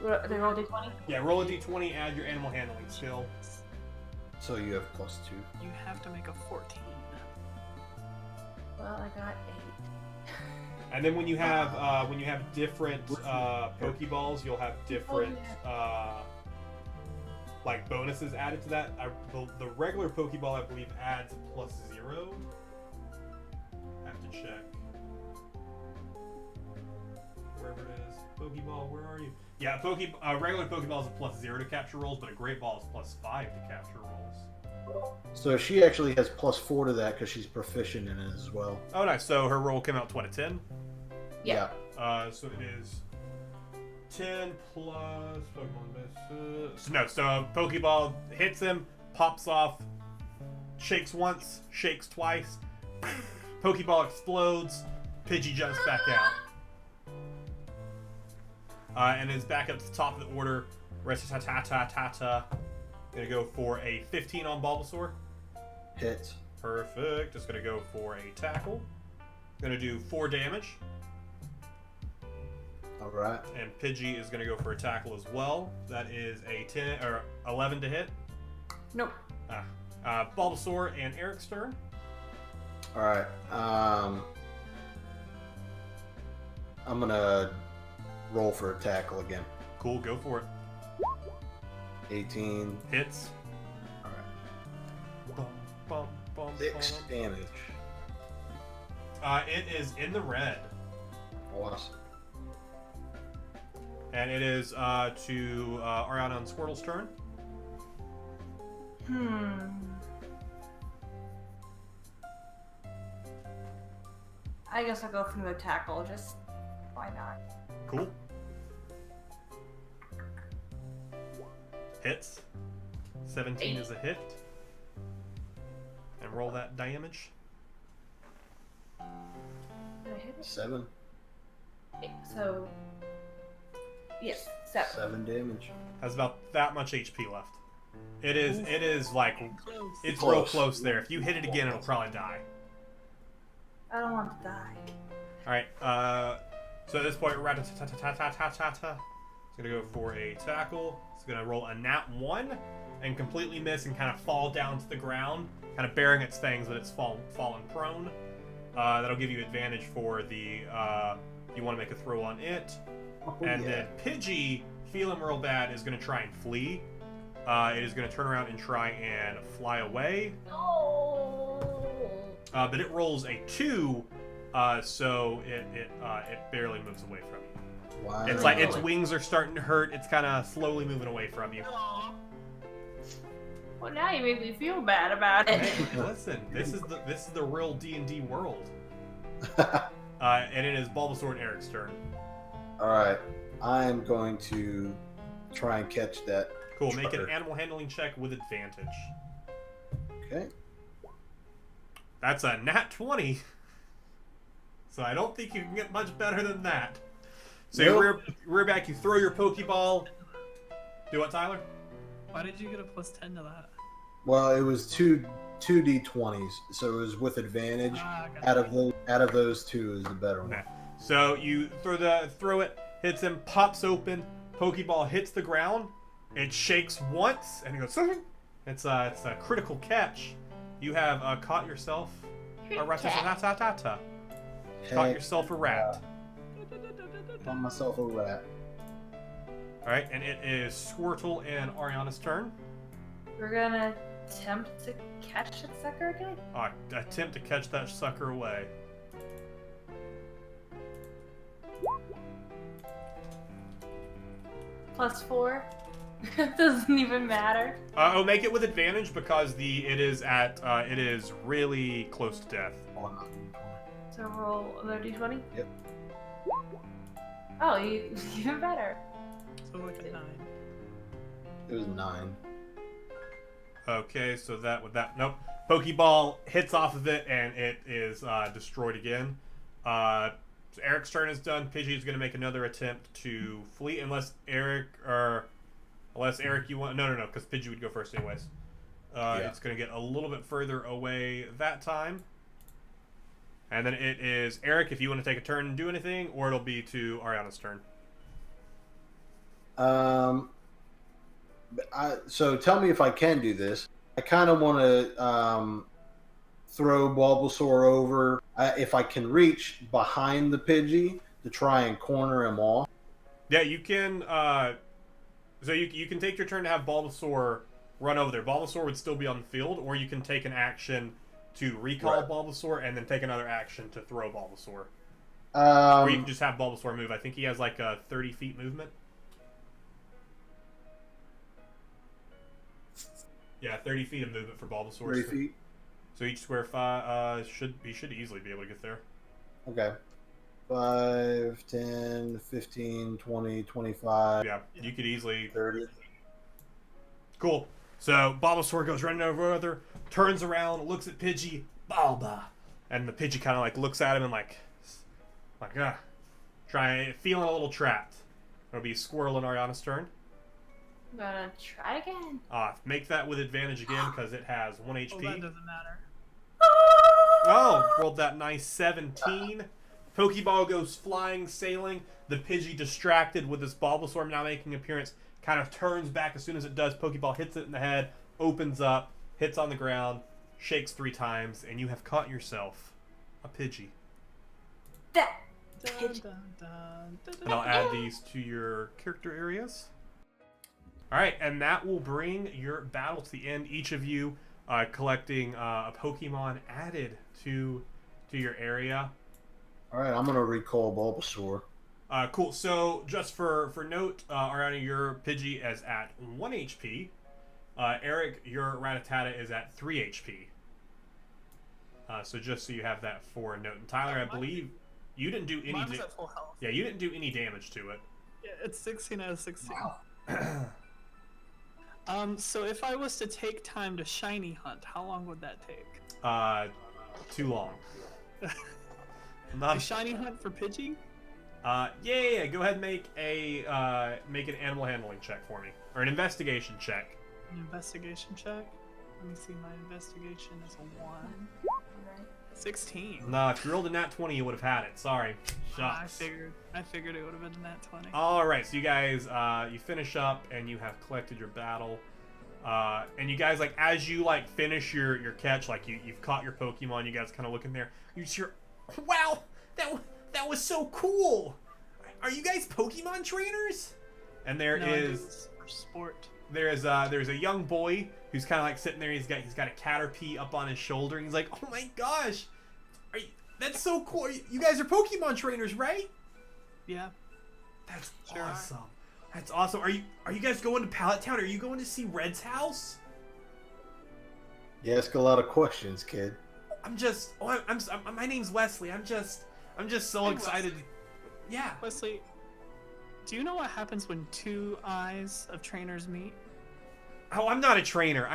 They roll d20. Yeah, roll a d20, add your animal handling skill. So you have +2. You have to make a 14. Well, I got 8. And then when you have different Pokeballs, you'll have different like bonuses added to that. The regular Pokeball, I believe, adds a +0. I have to check. Wherever it is, Pokeball, where are you? Yeah, regular Pokeball is a +0 to capture rolls, but a Great Ball is +5 to capture rolls. So she actually has +4 to that because she's proficient in it as well. Oh, nice. So her roll came out to what, a 10? Yeah. So it is 10 plus Pokemon base. So Pokeball hits him, pops off, shakes once, shakes twice. Pokeball explodes. Pidgey jumps back out. And is back up to the top of the order. Rattata. Gonna go for a 15 on Bulbasaur. Hits. Perfect. Just gonna go for a tackle. Gonna do 4 damage. All right. And Pidgey is gonna go for a tackle as well. That is a 10 or 11 to hit. Nope. Bulbasaur and Eric's turn. All right. I'm gonna roll for a tackle again. Cool, go for it. 18. Hits. All right. Bum, bum, bum, 6 bum. damage. It is in the red. Awesome. And it is to Ariana and Squirtle's turn. I guess I'll go for another tackle. Just why not? Cool. Hits. 17 is a hit. And roll that damage. Did I hit it? 7. So, yes, 7. 7 damage. Has about that much HP left. It is like Close. it's Close. real close there. If you hit it again, it'll probably die. I don't want to die. All right. So at this point, Rattata is gonna go for a tackle. It's gonna roll a nat 1, and completely miss and kind of fall down to the ground, kind of bearing its fangs, but it's fallen prone. That'll give you advantage for the, you want to make a throw on it. And then Pidgey, feeling real bad, is going to try and flee. It is going to turn around and try and fly away. But it rolls a 2, so it barely moves away from you. Wow. It's like its wings are starting to hurt. It's kind of slowly moving away from you. Well, now you make me feel bad about it. Hey, listen, this is the real D&D world. And it is Bulbasaur and Eric's turn. All right, I am going to try and catch that. Cool. Make an animal handling check with advantage. Okay. That's a nat 20. So I don't think you can get much better than that. So Nope. you rear back, you throw your Pokeball. Do what, Tyler? Why did you get a +10 to that? Well, it was two d20s, so it was with advantage. Gotcha. Out of those two is the better one. Okay. So you throw it, hits him, pops open, Pokeball hits the ground, it shakes once, and he goes. It's a critical catch. You have caught yourself a rat-ta-ta-ta-ta-ta. Caught yourself a rat. Caught myself a rat. All right, and it is Squirtle and Ariana's turn. We're gonna attempt to catch that sucker again? Attempt to catch that sucker away. +4. It doesn't even matter. Make it with advantage because it is really close to death. So roll another d20? Yep. Oh, even better. So like a 9. It was 9. Okay, so nope. Pokeball hits off of it and it is destroyed again. So Eric's turn is done. Pidgey's going to make another attempt to flee unless Eric you want. No, because Pidgey would go first anyways. It's going to get a little bit further away that time. And then it is Eric if you want to take a turn and do anything, or it'll be to Ariana's turn. So tell me if I can do this. I kind of want to throw Bulbasaur over if I can reach behind the Pidgey to try and corner him off. Yeah, you can. So you can take your turn to have Bulbasaur run over there. Bulbasaur would still be on the field, or you can take an action to recall Bulbasaur and then take another action to throw Bulbasaur. Or you can just have Bulbasaur move. I think he has like a 30 feet movement. Yeah, 30 feet of movement for Bulbasaur. 30 feet? So each square 5 should easily be able to get there. Okay. 5, 10, 15, 20, 25. Yeah, you could easily... 30. Cool. So Bulbasaur goes running over, turns around, looks at Pidgey, Bulba. And the Pidgey kind of like looks at him and like feeling a little trapped. It'll be Squirrel and Ariana's turn. I'm gonna try again. Make that with advantage again because it has 1 HP. Oh, that doesn't matter. Oh, rolled that nice 17. Pokeball goes flying, sailing. The Pidgey, distracted with this Bulbasaur now making an appearance, kind of turns back as soon as it does. Pokeball hits it in the head, opens up, hits on the ground, shakes 3 times, and you have caught yourself a Pidgey. That Dun, dun, dun, dun, And I'll add these to your character areas. Alright, and that will bring your battle to the end. Each of you collecting a Pokemon added to your area. Alright, I'm going to recall Bulbasaur. Cool. So, just for note, Ariana, your Pidgey is at 1 HP. Eric, your Rattata is at 3 HP. So just so you have that for a note. And Tyler, I believe you didn't do any. Mine's at full health. Yeah, you didn't do any damage to it. Yeah, it's 16 out of 16. Wow. So if I was to take time to shiny hunt, how long would that take? Too long. A shiny hunt for Pidgey? Yeah. Go ahead and make an animal handling check for me, or an investigation check. An investigation check? Let me see, my investigation is a 1. 16. No, if you rolled a nat 20, you would have had it. Sorry. I Shucks. figured it would have been a nat 20. All right, so you guys, you finish up and you have collected your battle. And you guys, like, as you like finish your catch, like you've caught your Pokemon, you guys kind of look in there. You just hear, "Wow, that was so cool! Are you guys Pokemon trainers?" And there is for sport. there's a young boy who's kind of like sitting there. He's got a Caterpie up on his shoulder, and he's like, "Oh my gosh, that's so cool! You guys are Pokemon trainers, right?" Yeah. That's Sure awesome. That's awesome. Are you guys going to Pallet Town? Are you going to see Red's house? You ask a lot of questions, kid. My name's Wesley. I'm just so Hey, excited. Wesley. Yeah. Wesley, do you know what happens when two eyes of trainers meet? Oh, I'm not a trainer.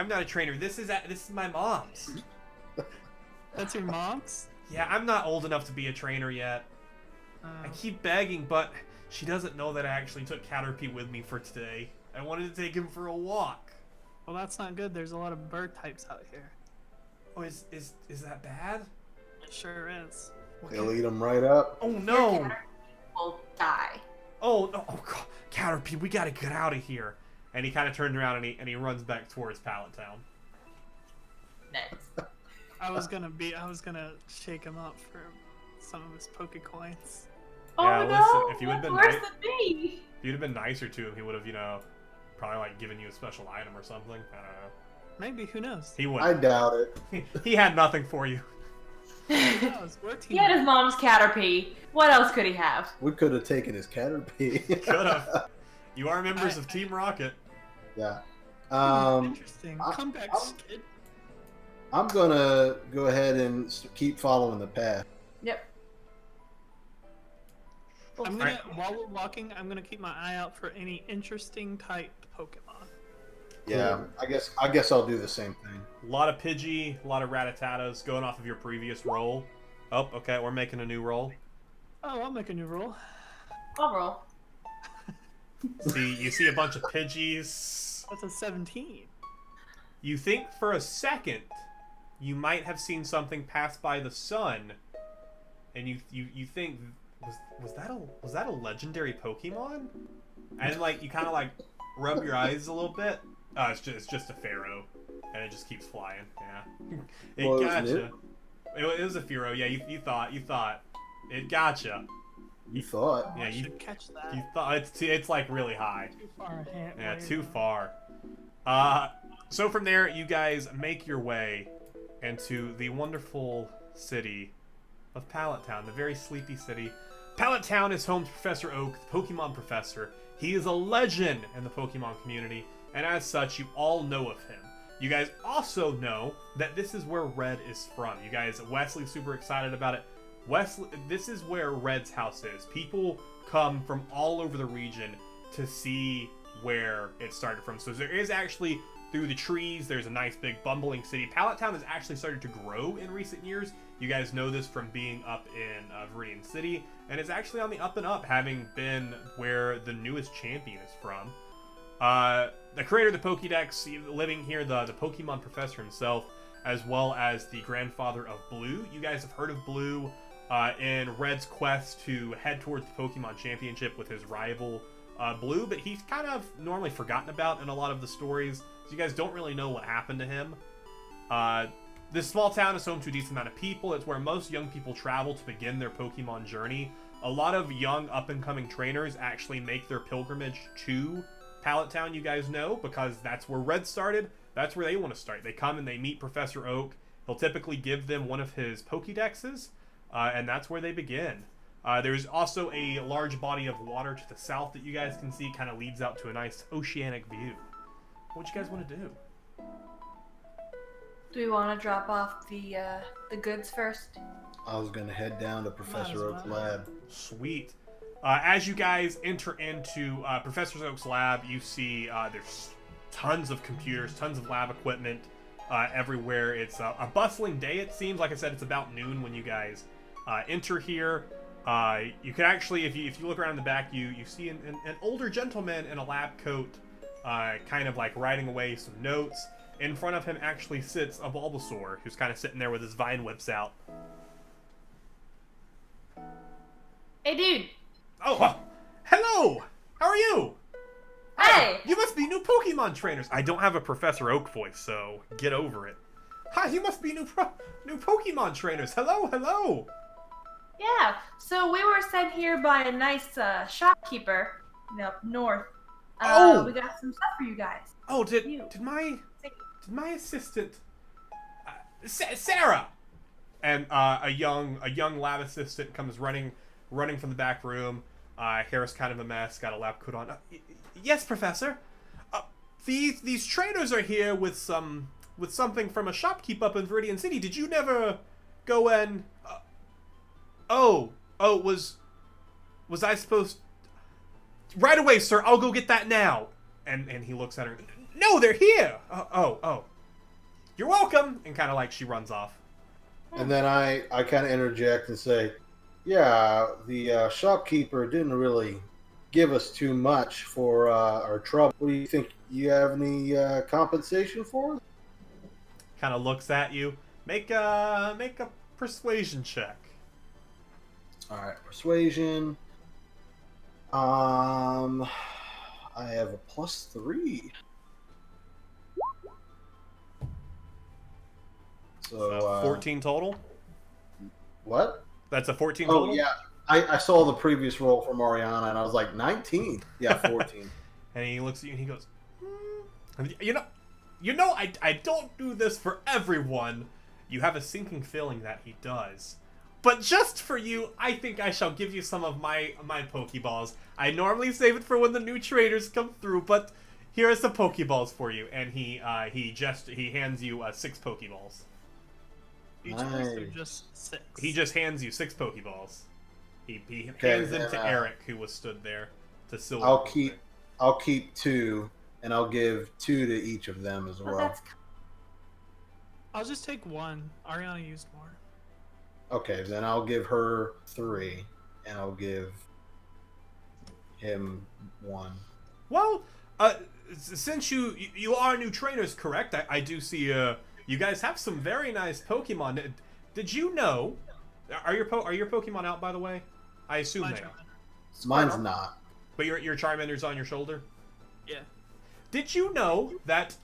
This is my mom's. That's your mom's? Yeah, I'm not old enough to be a trainer yet. I keep begging, but she doesn't know that I actually took Caterpie with me for today. I wanted to take him for a walk. Well, that's not good. There's a lot of bird types out here. Oh, is that bad? It sure is. They'll eat them right up. Oh Your no! Caterpie will die. Oh no! Oh God, Caterpie, we gotta get out of here. And he kind of turns around and he runs back towards Pallet Town. Next. I was gonna shake him up for some of his Pokecoins. Oh Yeah, no! listen, if you would've That's been worse nice- than me. If you'd have been nicer to him, he would have, probably like given you a special item or something. I don't know. Maybe, who knows? He would. I doubt it. He had nothing for you. Who knows? We're He had his mom's Caterpie. What else could he have? We could have taken his Caterpie. Could have. You are members of Team Rocket. Yeah. Interesting. Come back, kid. I'm gonna go ahead and keep following the path. Yep. While we're walking, I'm gonna keep my eye out for any interesting type Pokemon. Yeah, I guess I'll do the same thing. A lot of Pidgey, a lot of Rattatas, going off of your previous roll. Oh, okay, we're making a new roll. Oh, I'll make a new roll. I'll roll. You see a bunch of Pidgeys. That's a 17. You think for a second you might have seen something pass by the sun, and you think was that a legendary Pokemon? And like you kind of like rub your eyes a little bit. Oh, it's just a Pharaoh, and it just keeps flying. Yeah, it Well, gotcha. It was a Pharaoh. Yeah, you thought it gotcha. You thought. Yeah, I you should catch that. thought it's like really high. Too far ahead. Yeah, way too to- far. So from there, you guys make your way into the wonderful city of Pallet Town, the very sleepy city. Pallet Town is home to Professor Oak, the Pokemon professor. He is a legend in the Pokemon community, and as such, you all know of him. You guys also know that this is where Red is from. You guys, Wesley's super excited about it. Wesley, this is where Red's house is. People come from all over the region to see where it started from. So there is actually, through the trees, there's a nice big bumbling city. Pallet Town has actually started to grow in recent years. You guys know this from being up in Viridian City, and it's actually on the up and up, having been where the newest champion is from. The creator of the Pokédex, living here, the Pokemon professor himself, as well as the grandfather of Blue. You guys have heard of Blue in Red's quest to head towards the Pokemon Championship with his rival Blue, but he's kind of normally forgotten about in a lot of the stories, so you guys don't really know what happened to him. This small town is home to a decent amount of people. It's where most young people travel to begin their Pokemon journey. A lot of young up-and-coming trainers actually make their pilgrimage to Pallet Town, you guys know, because that's where Red started. That's where they want to start. They come and they meet Professor Oak. He'll typically give them one of his Pokédexes, and that's where they begin. There's also a large body of water to the south that you guys can see, kind of leads out to a nice oceanic view. What you guys want to do? Do we want to drop off the goods first? I was gonna head down to Professor Oak's well. lab. Sweet. As you guys enter into Professor Oak's lab, you see there's tons of computers, tons of lab equipment everywhere. It's a bustling day, it seems. Like I said, it's about noon when you guys enter here. You can actually, if you look around in the back, you see an older gentleman in a lab coat, kind of like writing away some notes. In front of him actually sits a Bulbasaur, who's kind of sitting there with his vine whips out. Hey, dude. Oh, hello! How are you? Hey! You must be new Pokemon trainers. I don't have a Professor Oak voice, so get over it. Hi, you must be new Pokemon trainers. Hello, hello. Yeah, so we were sent here by a nice shopkeeper, up north. Oh! We got some stuff for you guys. Oh, did my assistant Sarah and a young lab assistant comes running from the back room. Hair's kind of a mess, got a lab coat on. Yes, Professor. These trainers are here with something from a shopkeep up in Viridian City. Did you never go and? Was I supposed? Right away, sir. I'll go get that now. And he looks at her. No, they're here. Oh. You're welcome. And kind of like she runs off. And then I kind of interject and say, yeah, the shopkeeper didn't really give us too much for our trouble. What do you think? You have any compensation for us? Kind of looks at you. Make a persuasion check. All right, persuasion. I have a +3. So 14 total. What? That's a 14 total. Oh yeah, I saw the previous roll from Ariana and I was like 19. Yeah, 14. And he looks at you and he goes, You know, I don't do this for everyone. You have a sinking feeling that he does. But just for you, I think I shall give you some of my Pokeballs. I normally save it for when the new traders come through, but here are some Pokeballs for you. And he hands you 6 Pokeballs. Each of us are just 6. He just hands you 6 Pokeballs. He hands them to Eric, who was stood there, to Silver. I'll keep 2, and I'll give 2 to each of them as well. I'll just take 1. Ariana used more. Okay, then I'll give her 3, and I'll give him 1. Well, since you are new trainers, correct? I do see you guys have some very nice Pokemon. Did you know? Are your Pokemon out, by the way? I assume they are. Mine's not. But your Charmander's on your shoulder? Yeah. Did you know that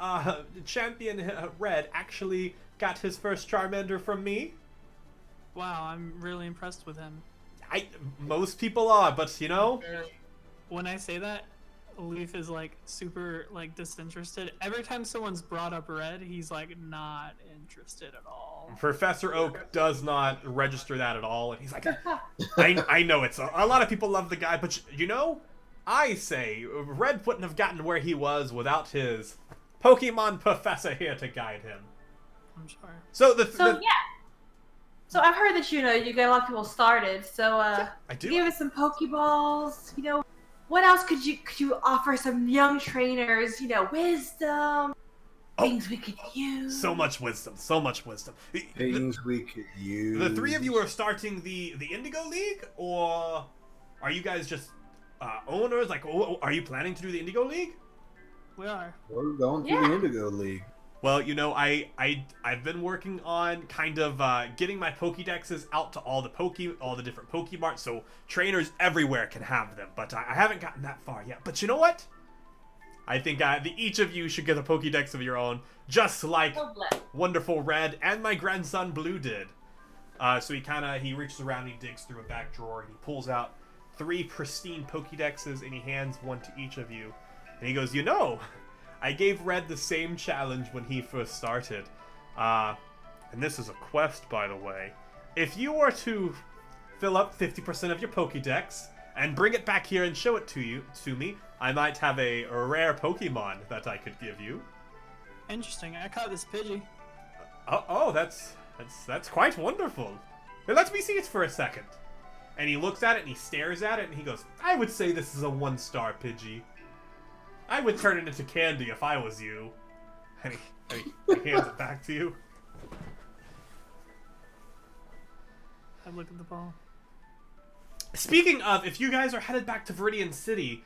Champion Red actually got his first Charmander from me? Wow, I'm really impressed with him. Most people are, but you know. When I say that, Leaf is like super like disinterested. Every time someone's brought up Red, he's like not interested at all. Professor Oak does not register that at all, and he's like, I know it's a lot of people love the guy, but you know, I say Red wouldn't have gotten where he was without his Pokemon professor here to guide him. I'm sure. So yeah. So I've heard that you get a lot of people started. So I do. Give us some Pokeballs. What else could you offer some young trainers? Wisdom, things we could use. So much wisdom. Things we could use. The 3 of you are starting the Indigo League, or are you guys just owners? Like, are you planning to do the Indigo League? We are. We're going through the Indigo League. Well, I've been working on kind of getting my Pokédexes out to all the different Pokemarts, so trainers everywhere can have them. But I haven't gotten that far yet. But you know what? I think each of you should get a Pokédex of your own, just like wonderful Red and my grandson Blue did. So he reaches around, and he digs through a back drawer, and he pulls out 3 pristine Pokédexes, and he hands 1 to each of you. And he goes, I gave Red the same challenge when he first started. And this is a quest, by the way. If you were to fill up 50% of your Pokédex and bring it back here and show it to me, I might have a rare Pokemon that I could give you. Interesting. I caught this Pidgey. Oh, that's quite wonderful. Let me see it for a second. And he looks at it and he stares at it and he goes, I would say this is a 1-star Pidgey. I would turn it into candy if I was you. And he hands it back to you. I look at the ball. Speaking of, if you guys are headed back to Viridian City,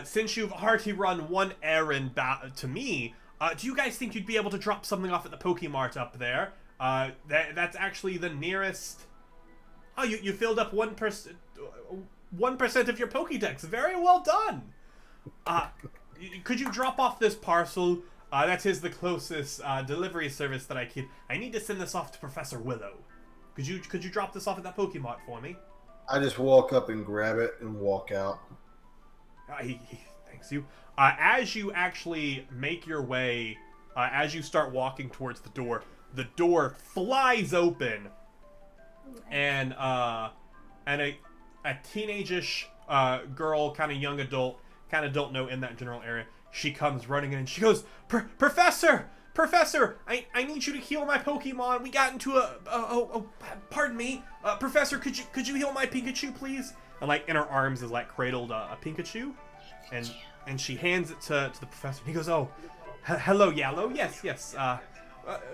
since you've already run 1 errand to me, do you guys think you'd be able to drop something off at the Pokemart up there? That's actually the nearest... Oh, you filled up 1% of your Pokédex. Very well done. could you drop off this parcel? That is the closest delivery service that I can. I need to send this off to Professor Willow. Could you drop this off at that Pokemon for me? I just walk up and grab it and walk out. He thanks you. As you actually make your way, as you start walking towards the door flies open, and a teenage-ish girl, kind of young adult, kind of don't know in that general area. She comes running in and she goes, Professor, I need you to heal my Pokemon. We got into pardon me, Professor, could you heal my Pikachu, please? And like in her arms is like cradled a Pikachu, and she hands it to the professor. And he goes, oh, hello, Yellow. Yes.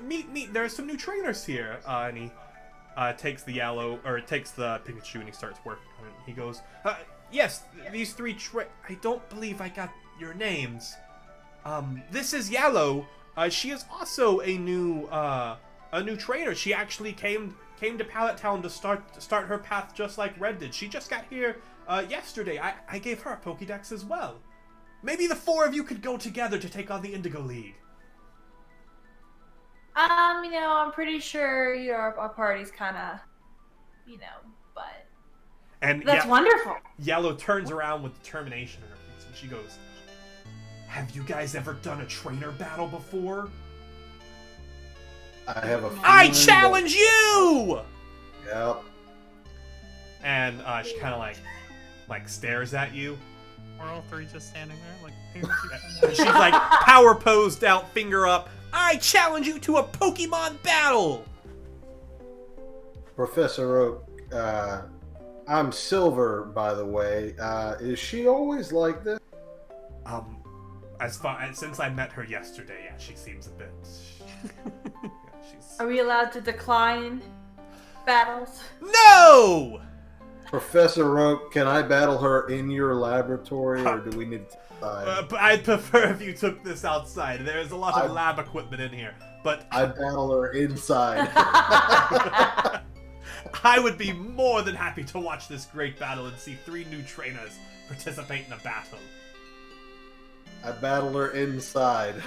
Meet. There's some new trainers here. And he takes the Pikachu and he starts working on it. He goes, yes, these three I don't believe I got your names. This is Yellow. She is also a new trainer. She actually came to Pallet Town to start her path just like Red did. She just got here yesterday. I gave her a Pokédex as well. Maybe the four of you could go together to take on the Indigo League. I'm pretty sure our party's kind of, but and that's wonderful. Yellow turns around with determination in her face, and she goes, have you guys ever done a trainer battle before? I have a. I challenge you! Yep. And she kind of like stares at you. We're all three just standing there, She's like power posed out, finger up. I challenge you to a Pokemon battle. Professor Oak, I'm Silver, by the way. Is she always like this? Since I met her yesterday, yeah, she seems a bit. Are we allowed to decline battles? No! Professor Oak, can I battle her in your laboratory, or do we need to decide? I'd prefer if you took this outside. There's a lot of lab equipment in here, but I battle her inside. I would be more than happy to watch this great battle and see three new trainers participate in a battle. I battle her inside.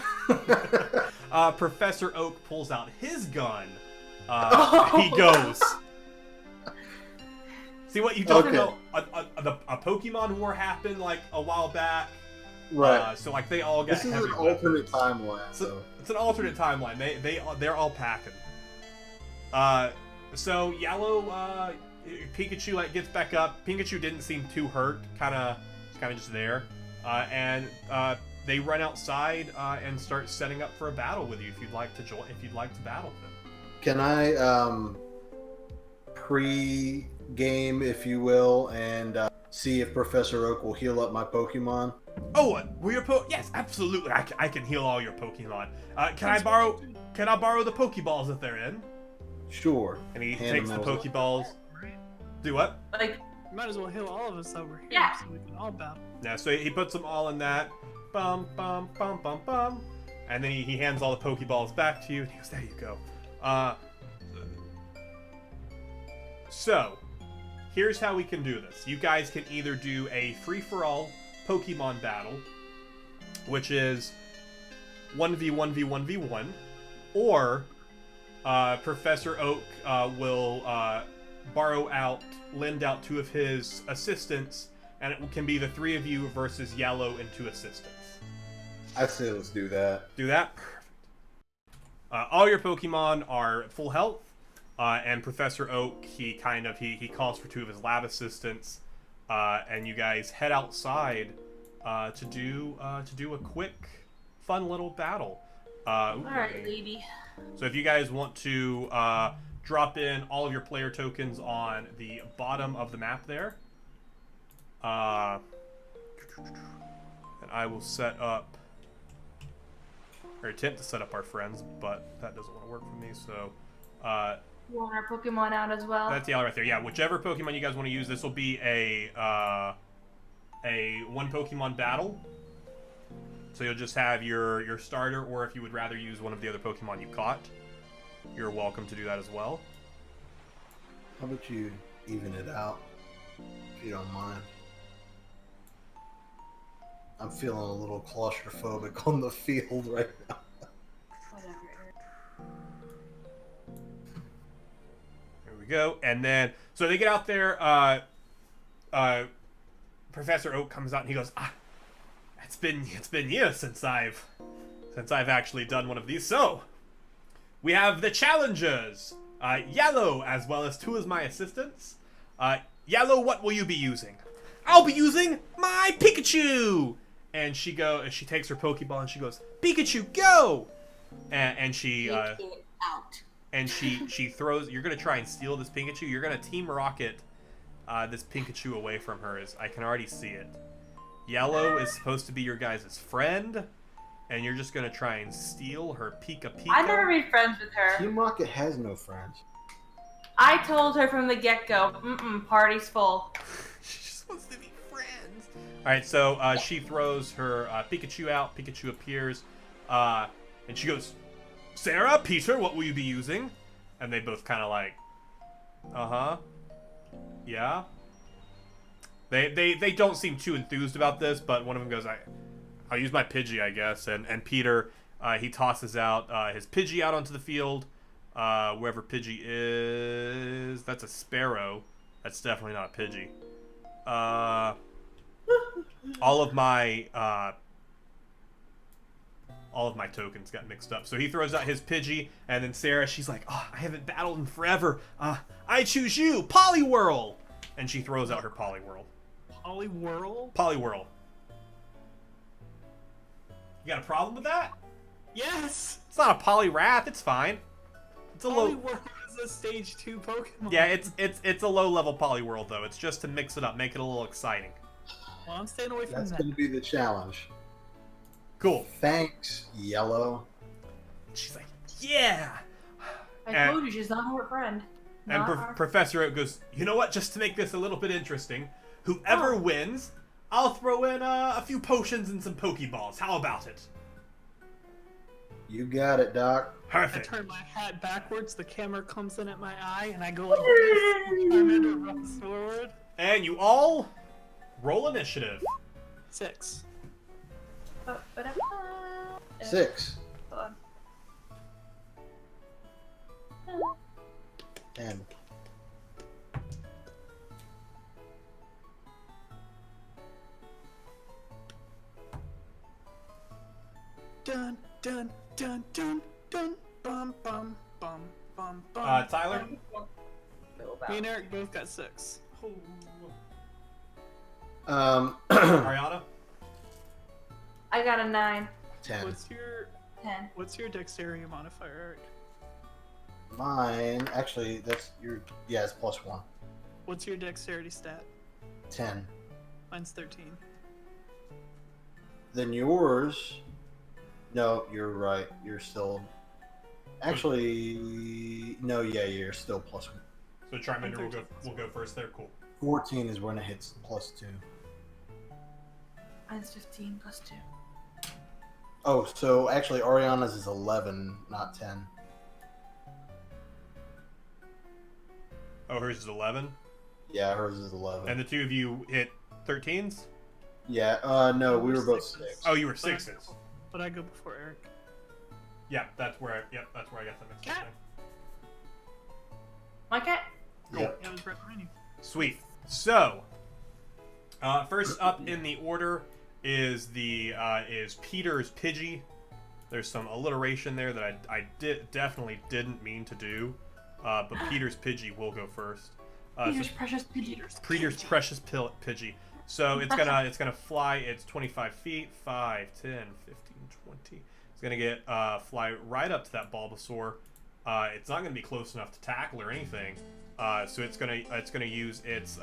Professor Oak pulls out his gun. He goes. See what you don't know? A Pokemon War happened like a while back. Right. So like they all got. This is heavy an alternate timeline. So it's an alternate timeline. They're all packing. So Yellow, Pikachu gets back up. Pikachu didn't seem too hurt. Kind of just there. And they run outside and start setting up for a battle with you if you'd like to join. If you'd like to battle them. Can I pre-game, if you will, and see if Professor Oak will heal up my Pokemon? Oh, will your yes, absolutely. I can heal all your Pokemon. Can I borrow the Pokeballs if they're in? Sure. And he takes the Pokeballs. Do what? You might as well heal all of us over here, Yeah. so we can all battle. Yeah, so he puts them all in that. Bum, bum, bum, bum, bum. And then he hands all the Pokeballs back to you, and he goes, there you go. So, here's how we can do this. You guys can either do a free-for-all Pokemon battle, which is 1v1v1v1, or Professor Oak will lend out two of his assistants, and it can be the three of you versus Yellow and two assistants. I say let's do that. Do that? Perfect. All your Pokemon are full health, and Professor Oak, he calls for two of his lab assistants, and you guys head outside to do a quick, fun little battle. Alright, lady. So if you guys want to drop in all of your player tokens on the bottom of the map there, and I will set up, or attempt to set up our friends, but that doesn't want to work for me, so You want our Pokemon out as well? that's Yellow right there. Yeah, whichever Pokemon you guys want to use, this will be a one Pokemon battle. So you'll just have your starter, or if you would rather use one of the other Pokemon you caught, you're welcome to do that as well. How about you even it out, if you don't mind? I'm feeling a little claustrophobic on the field right now. Whatever. There we go. And then, so they get out there. Professor Oak comes out and he goes, it's been years since I've actually done one of these. So we have the challengers, Yellow, as well as 2 of my assistants. Yellow, what will you be using? I'll be using my Pikachu. And she takes her Pokeball and she goes, Pikachu, go! And she Take it out. and she throws. You're gonna try and steal this Pikachu. You're gonna Team Rocket this Pikachu away from her. I can already see it. Yellow is supposed to be your guys' friend, and you're just gonna try and steal her Pika Pika. I never made friends with her. Team Rocket has no friends. I told her from the get-go, party's full. She's supposed to be friends. All right, so she throws her Pikachu out. Pikachu appears, and she goes, Sarah, Peter, what will you be using? And they both kind of like, yeah. They don't seem too enthused about this, but one of them goes, I'll use my Pidgey, I guess. And Peter, he tosses out his Pidgey out onto the field. Wherever Pidgey is, that's a Sparrow. That's definitely not a Pidgey. All of my tokens got mixed up. So he throws out his Pidgey, and then Sarah, she's like, I haven't battled in forever. I choose you, Poliwhirl! And she throws out her Poliwhirl. Poliwhirl? Poliwhirl. You got a problem with that? Yes! It's not a Poliwrath, it's fine. It's a low. Poliwhirl is a stage 2 Pokemon. Yeah, it's a low-level Poliwhirl, though. It's just to mix it up, make it a little exciting. Well, I'm staying away from That's that. going to be the challenge. Cool. Thanks, Yellow. She's like, yeah! I told you she's not her friend. And Not our- Professor Oak goes, you know what? Just to make this a little bit interesting, whoever wins, I'll throw in a few potions and some Pokeballs. How about it? You got it, Doc. I Perfect. turn my hat backwards, the camera comes in at my eye, and I go like this. Charmander runs forward. And you all roll initiative. 6. 6. Hold on. 10. Dun dun dun dun dun bum bum bum bum bum. Tyler? Me and Eric both got 6. Ariana? I got a 9. 10. What's your dexterity modifier, Eric? Mine, actually, that's your. Yeah, it's +1. What's your dexterity stat? 10. Mine's 13. Then yours. No, you're right. You're still. Actually, no. Yeah, you're still +1. So Charmander will go first there. Cool. 14 is when it hits +2. Mine's 15 plus 2. Oh, so actually, Ariana's is 11, not 10. Oh, hers is 11? Yeah, hers is 11. And the two of you hit 13s? Yeah, no, we were both 6. Oh, you were 6s. But I go before Eric. Yeah, that's where I got that mixed up. Cat. My cat? Cool. Yep. Yeah, I was right behind you. Sweet. So, first up in the order is Peter's Pidgey. There's some alliteration there that I definitely didn't mean to do, but Peter's Pidgey will go first. Peter's precious Pidgey. Peter's precious Pidgey. So it's gonna fly. It's 25 feet, 5, 10, 15, 20. It's gonna get fly right up to that Bulbasaur. It's not gonna be close enough to tackle or anything. So it's gonna use its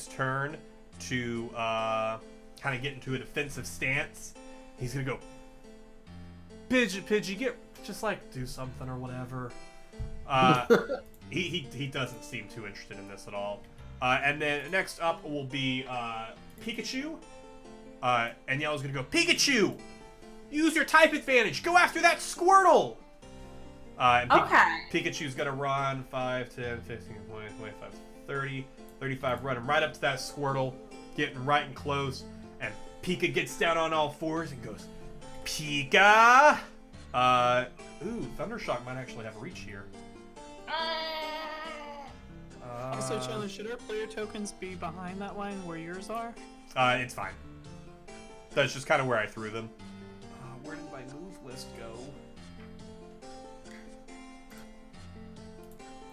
turn to kind of get into a defensive stance. He's gonna go, Pidgey, get just like do something or whatever. He doesn't seem too interested in this at all. And then next up will be Pikachu. And Yellow's gonna go, Pikachu! Use your type advantage! Go after that Squirtle! And Pikachu's gonna run 5, 10, 15, 20, 25, 30, 35, running right up to that Squirtle, getting right and close. And Pika gets down on all fours and goes, Pika! Ooh, Thundershock might actually have reach here. So, Chandler, should our player tokens be behind that line where yours are? It's fine. That's just kind of where I threw them. Where did my move list go?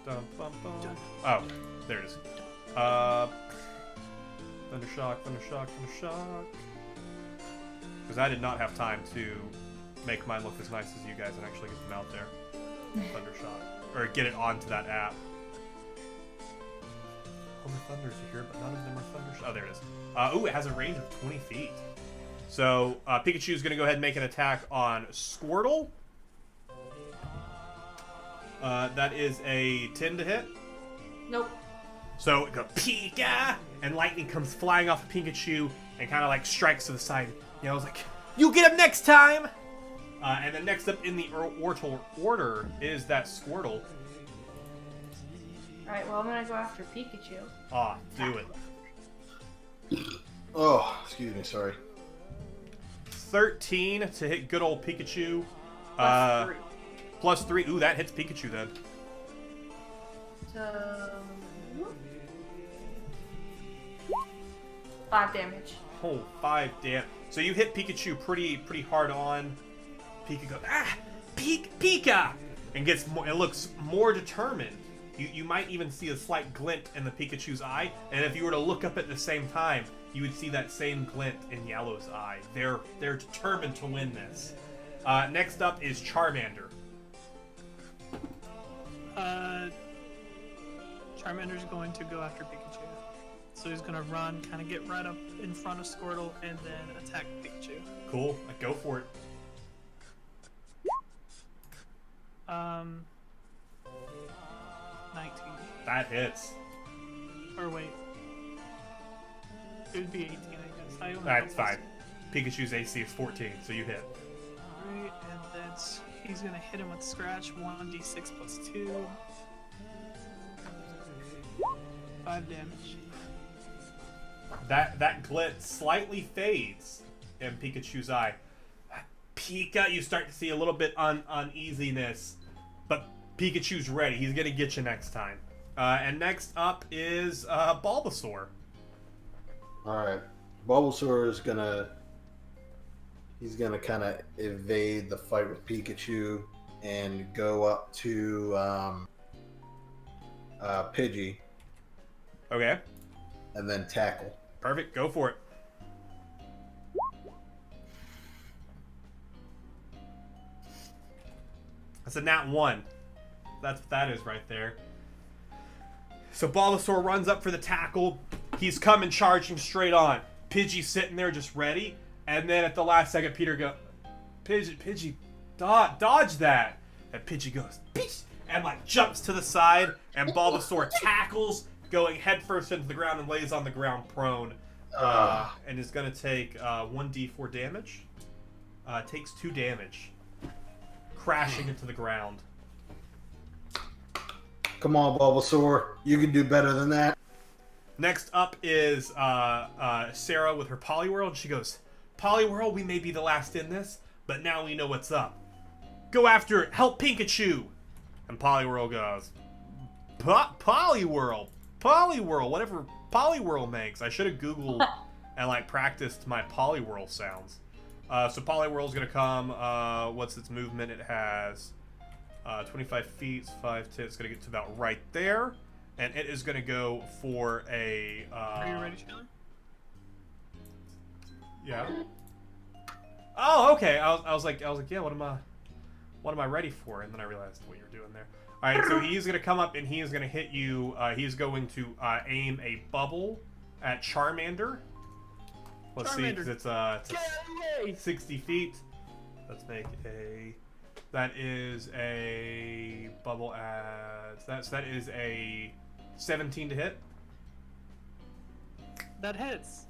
Dum, bum, bum. Oh, there it is. Thundershock. Because I did not have time to make mine look as nice as you guys and actually get them out there. Thundershock. Or get it onto that app. All the Thunders are here, but none of them are Thundershock. Oh, there it is. Ooh, it has a range of 20 feet. So, Pikachu is going to go ahead and make an attack on Squirtle. That is a 10 to hit. Nope. So, it goes, Pika! And lightning comes flying off of Pikachu and kind of like strikes to the side. You know, I was like, you get him next time! And then next up in the order is that Squirtle. Alright, well, I'm gonna go after Pikachu. Ah, do it. Oh, excuse me, sorry. 13 to hit good old Pikachu. Plus 3. Plus 3. Ooh, that hits Pikachu then. So... 5 damage. Oh, 5 damage. So you hit Pikachu pretty hard on. Pika goes, Pika! And gets more, it looks more determined. You might even see a slight glint in the Pikachu's eye, and if you were to look up at the same time, you would see that same glint in Yellow's eye. They're determined to win this. Next up is Charmander. Charmander's going to go after Pikachu. So he's going to run, kind of get right up in front of Squirtle, and then attack Pikachu. Cool. Go for it. 19. That hits. Or wait. It would be 18, I guess. That's fine. Pikachu's AC is 14, so you hit. Alright, and that's... He's going to hit him with Scratch. 1d6 plus 2. 5 damage. That glint slightly fades in Pikachu's eye. Pika, you start to see a little bit uneasiness, but Pikachu's ready. He's gonna get you next time. And next up is Bulbasaur. All right, Bulbasaur is gonna kind of evade the fight with Pikachu and go up to Pidgey. Okay. And then tackle. Perfect. Go for it. That's a nat 1. That's what that is right there. So Bulbasaur runs up for the tackle. He's coming charging straight on. Pidgey's sitting there just ready. And then at the last second, Peter goes, Pidgey, dodge that. And Pidgey goes, Peach! And like jumps to the side. And Bulbasaur tackles, going headfirst into the ground and lays on the ground prone. And is going to take 1d4 damage. Takes 2 damage. Crashing into the ground. Come on, Bulbasaur. You can do better than that. Next up is Sarah with her Poliwhirl. She goes, Poliwhirl, we may be the last in this, but now we know what's up. Go after it. Help Pikachu. And Poliwhirl goes, Poliwhirl, whatever Poliwhirl makes. I should have Googled and like practiced my Poliwhirl sounds. So Poliwhirl's gonna come. What's its movement? It has 25 feet, 5, 10. It's gonna get to about right there, and it is gonna go for a. Are you ready, Chandler? Yeah. Oh, okay. I was like, yeah. What am I ready for? And then I realized what you were doing there. All right, so he's gonna come up and he is gonna hit you. He's going to aim a bubble at Charmander. Let's see, because it's 60 feet. Let's make a. That is a bubble at. That is a 17 to hit. That hits.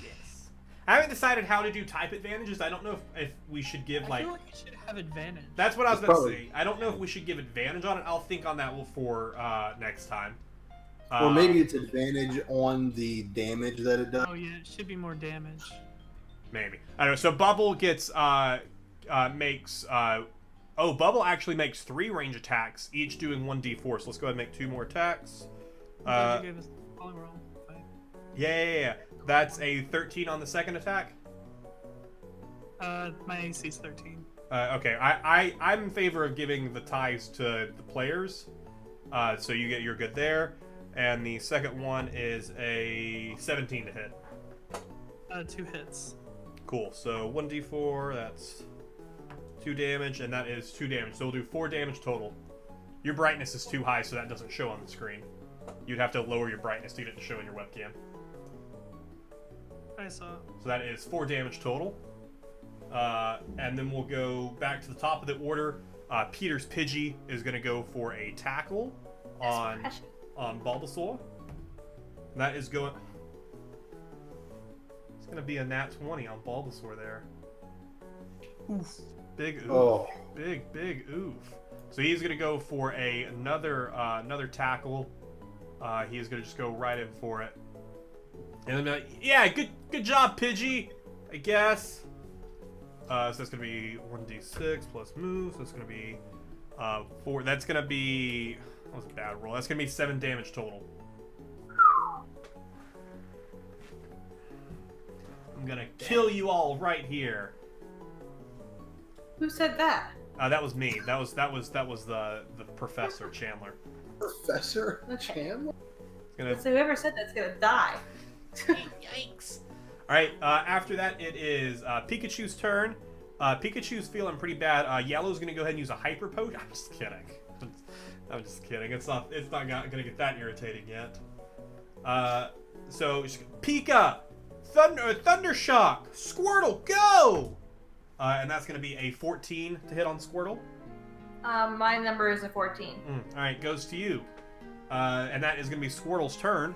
Yes. I haven't decided how to do type advantages. I don't know if we should give like. I feel like you should have advantage. That's what I was about to say. I don't know if we should give advantage on it. I'll think on that for next time. Or maybe it's advantage on the damage that it does. Oh yeah, it should be more damage. Maybe. I don't know. So Bubble gets makes Bubble actually makes 3 range attacks, each doing 1d4. So let's go ahead and make 2 more attacks. You gave us a roll. Right? Yeah. That's a 13 on the second attack. My AC's 13. Okay. I'm in favor of giving the ties to the players. So you're good there. And the second one is a 17 to hit. 2 hits. Cool. So 1d4, that's 2 damage, and that is 2 damage. So we'll do 4 damage total. Your brightness is too high, so that doesn't show on the screen. You'd have to lower your brightness to get it to show in your webcam. I saw. So that is 4 damage total. And then we'll go back to the top of the order. Peter's Pidgey is going to go for a tackle on Bulbasaur. That is going... It's going to be a nat 20 on Bulbasaur there. Oof. Big oof. Oh. Big oof. So he's going to go for another tackle. He is going to just go right in for it. And then be like, yeah, good job, Pidgey, I guess. So that's going to be 1d6 plus move. So it's going to be 4. That's going to be... That was a bad roll. That's going to be 7 damage total. I'm going to kill you all right here. Who said that? That was me. That was the Professor Chandler. Professor Okay. Chandler? So whoever said that's gonna die. Yikes. Alright, after that it is Pikachu's turn. Pikachu's feeling pretty bad. Yellow's gonna go ahead and use a Hyper Potion. I'm just kidding. I'm just kidding. It's not gonna get that irritating yet. So Pika! Thundershock! Squirtle, go! And that's gonna be a 14 to hit on Squirtle. My number is a 14. Alright, goes to you. And that is gonna be Squirtle's turn.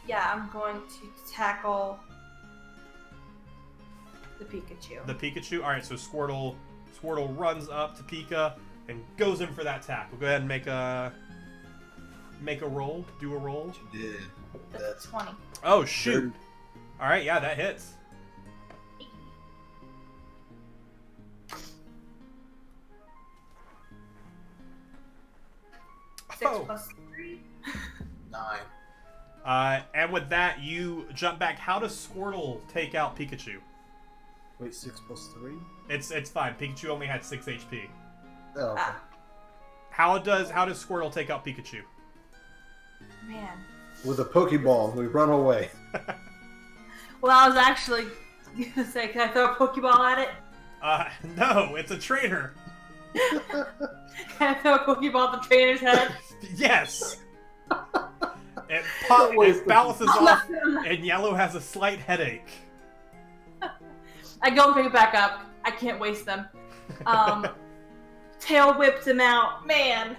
Yeah, I'm going to tackle the Pikachu. The Pikachu. All right, so Squirtle runs up to Pika and goes in for that tackle. Go ahead and make a roll. Do a roll. You did. That's 20. Oh shoot! All right, yeah, that hits. Six plus 3. 9. And with that, you jump back. How does Squirtle take out Pikachu? Wait, 6 plus 3? It's fine. Pikachu only had 6 HP. Oh, okay. How does Squirtle take out Pikachu? Man. With a Pokeball, we run away. Well, I was actually gonna say, can I throw a Pokeball at it? No, it's a trainer. Can I throw a Pokeball at the trainer's head? Yes. It bounces off, and Yellow has a slight headache. I go and pick it back up. I can't waste them. Tail whips him out. Man.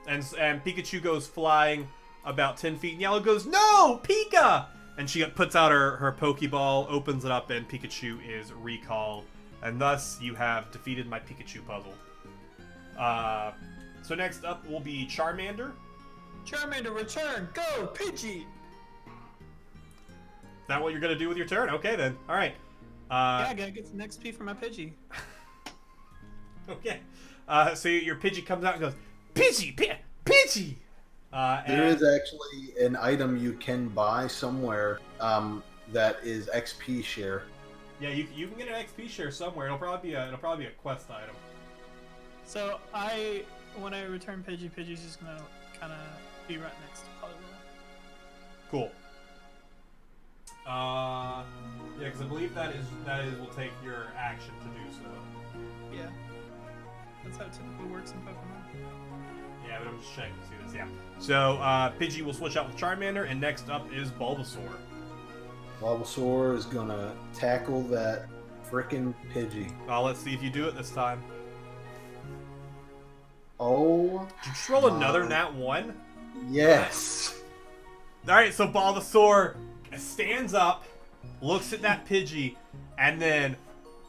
And Pikachu goes flying about 10 feet, and Yellow goes, "No, Pika!" And she puts out her Pokeball, opens it up, and Pikachu is recalled. And thus, you have defeated my Pikachu puzzle. So next up will be Charmander. Charmander, return! Go, Pidgey! Is that what you're going to do with your turn? Okay, then. All right. Yeah, I gotta get some XP for my Pidgey. Okay. So your Pidgey comes out and goes, Pidgey! Pidgey! There is actually an item you can buy somewhere that is XP share. Yeah, you can get an XP share somewhere. It'll probably be a quest item. So when I return Pidgey, Pidgey's just gonna kind of be right next to Poliwhirl. Cool. Yeah, because I believe that will take your action to do so. Yeah. That's how it typically works in Pokemon. Yeah, but I'm just checking to see this. Yeah. So Pidgey will switch out with Charmander, and next up is Bulbasaur. Bulbasaur is gonna tackle that frickin' Pidgey. Let's see if you do it this time. Oh. Did you just roll another nat 1? Yes. Alright, so Bulbasaur stands up, looks at that Pidgey, and then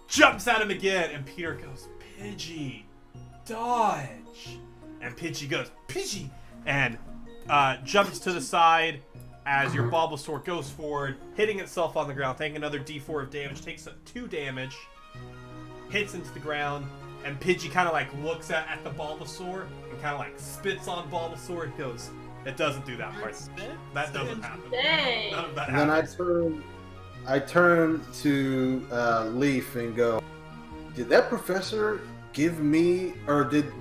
jumps at him again, and Peter goes, Pidgey, dodge. And Pidgey goes, Pidgey, and jumps to the side as your Bulbasaur goes forward, hitting itself on the ground, taking another D4 of damage, takes 2 damage, hits into the ground, and Pidgey kind of like looks at the Bulbasaur and kind of like spits on Bulbasaur and goes, "It doesn't do that part. That doesn't happen. Dang. None of that And then happens." I turn to Leaf and go, "Did that professor give me, or did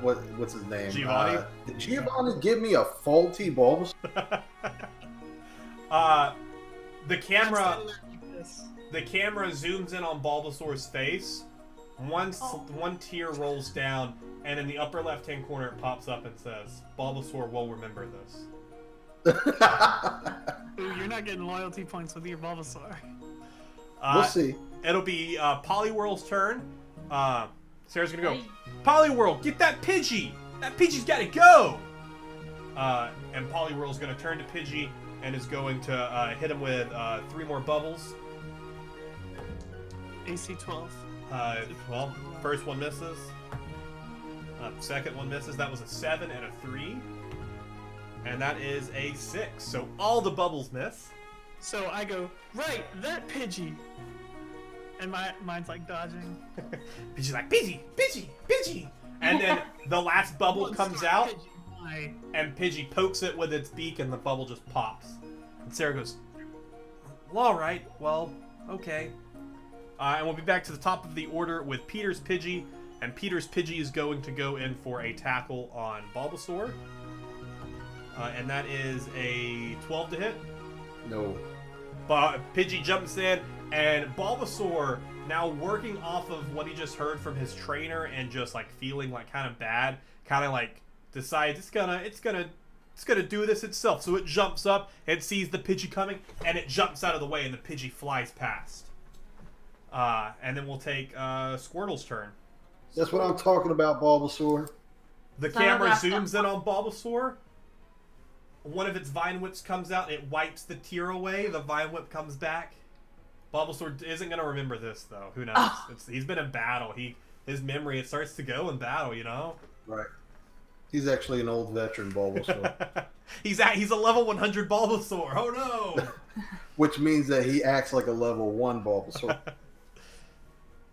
what's his name? Giovanni? Did Giovanni give me a faulty Bulbasaur?" The camera zooms in on Bulbasaur's face. One tear rolls down, and in the upper left-hand corner it pops up and says, "Bulbasaur will remember this." Ooh, you're not getting loyalty points with your Bulbasaur. We'll see. It'll be Poliwhirl's turn. Sarah's gonna go, "Poliwhirl, get that Pidgey! That Pidgey's gotta go!" And Poliwhirl's gonna turn to Pidgey and is going to hit him with 3 more bubbles. AC 12. Well, first one misses. Second one misses. That was a 7 and a 3. And that is a 6. So all the bubbles miss. So I go, right, that Pidgey. And mine's like dodging. Pidgey's like, "Pidgey, Pidgey, Pidgey!" And then the last bubble comes out, and Pidgey pokes it with its beak, and the bubble just pops. And Sarah goes, "Well, all right, well, okay." And we'll be back to the top of the order with Peter's Pidgey, and Peter's Pidgey is going to go in for a tackle on Bulbasaur. And that is a 12 to hit. No. But Pidgey jumps in, and Bulbasaur, now working off of what he just heard from his trainer and just like feeling like kind of bad, kind of like decides it's gonna do this itself. So it jumps up, it sees the Pidgey coming, and it jumps out of the way, and the Pidgey flies past. And then we'll take Squirtle's turn. That's what I'm talking about, Bulbasaur. The camera zooms in on Bulbasaur. One of its Vine Whips comes out. It wipes the tear away. The Vine Whip comes back. Bulbasaur isn't going to remember this, though. Who knows? He's been in battle. His memory, it starts to go in battle, you know? Right. He's actually an old veteran Bulbasaur. He's a level 100 Bulbasaur. Oh, no! Which means that he acts like a level 1 Bulbasaur.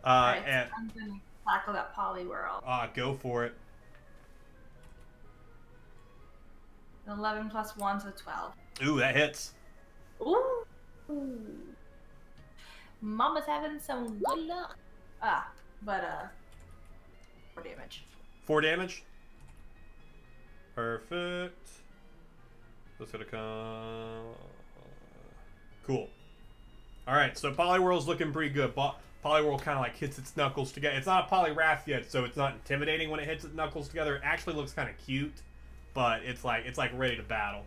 Alright, and so I'm gonna tackle that Poliwhirl. go for it. 11 plus 1, so 12. Ooh, that hits. Ooh. Mama's having some good luck. 4 damage. 4 damage. Perfect. That's gonna come. Cool. Alright, so Poliwhirl's looking pretty good. Poliwhirl kind of like hits its knuckles together. It's not a Poliwrath yet, so it's not intimidating when it hits its knuckles together. It actually looks kind of cute, but it's like ready to battle.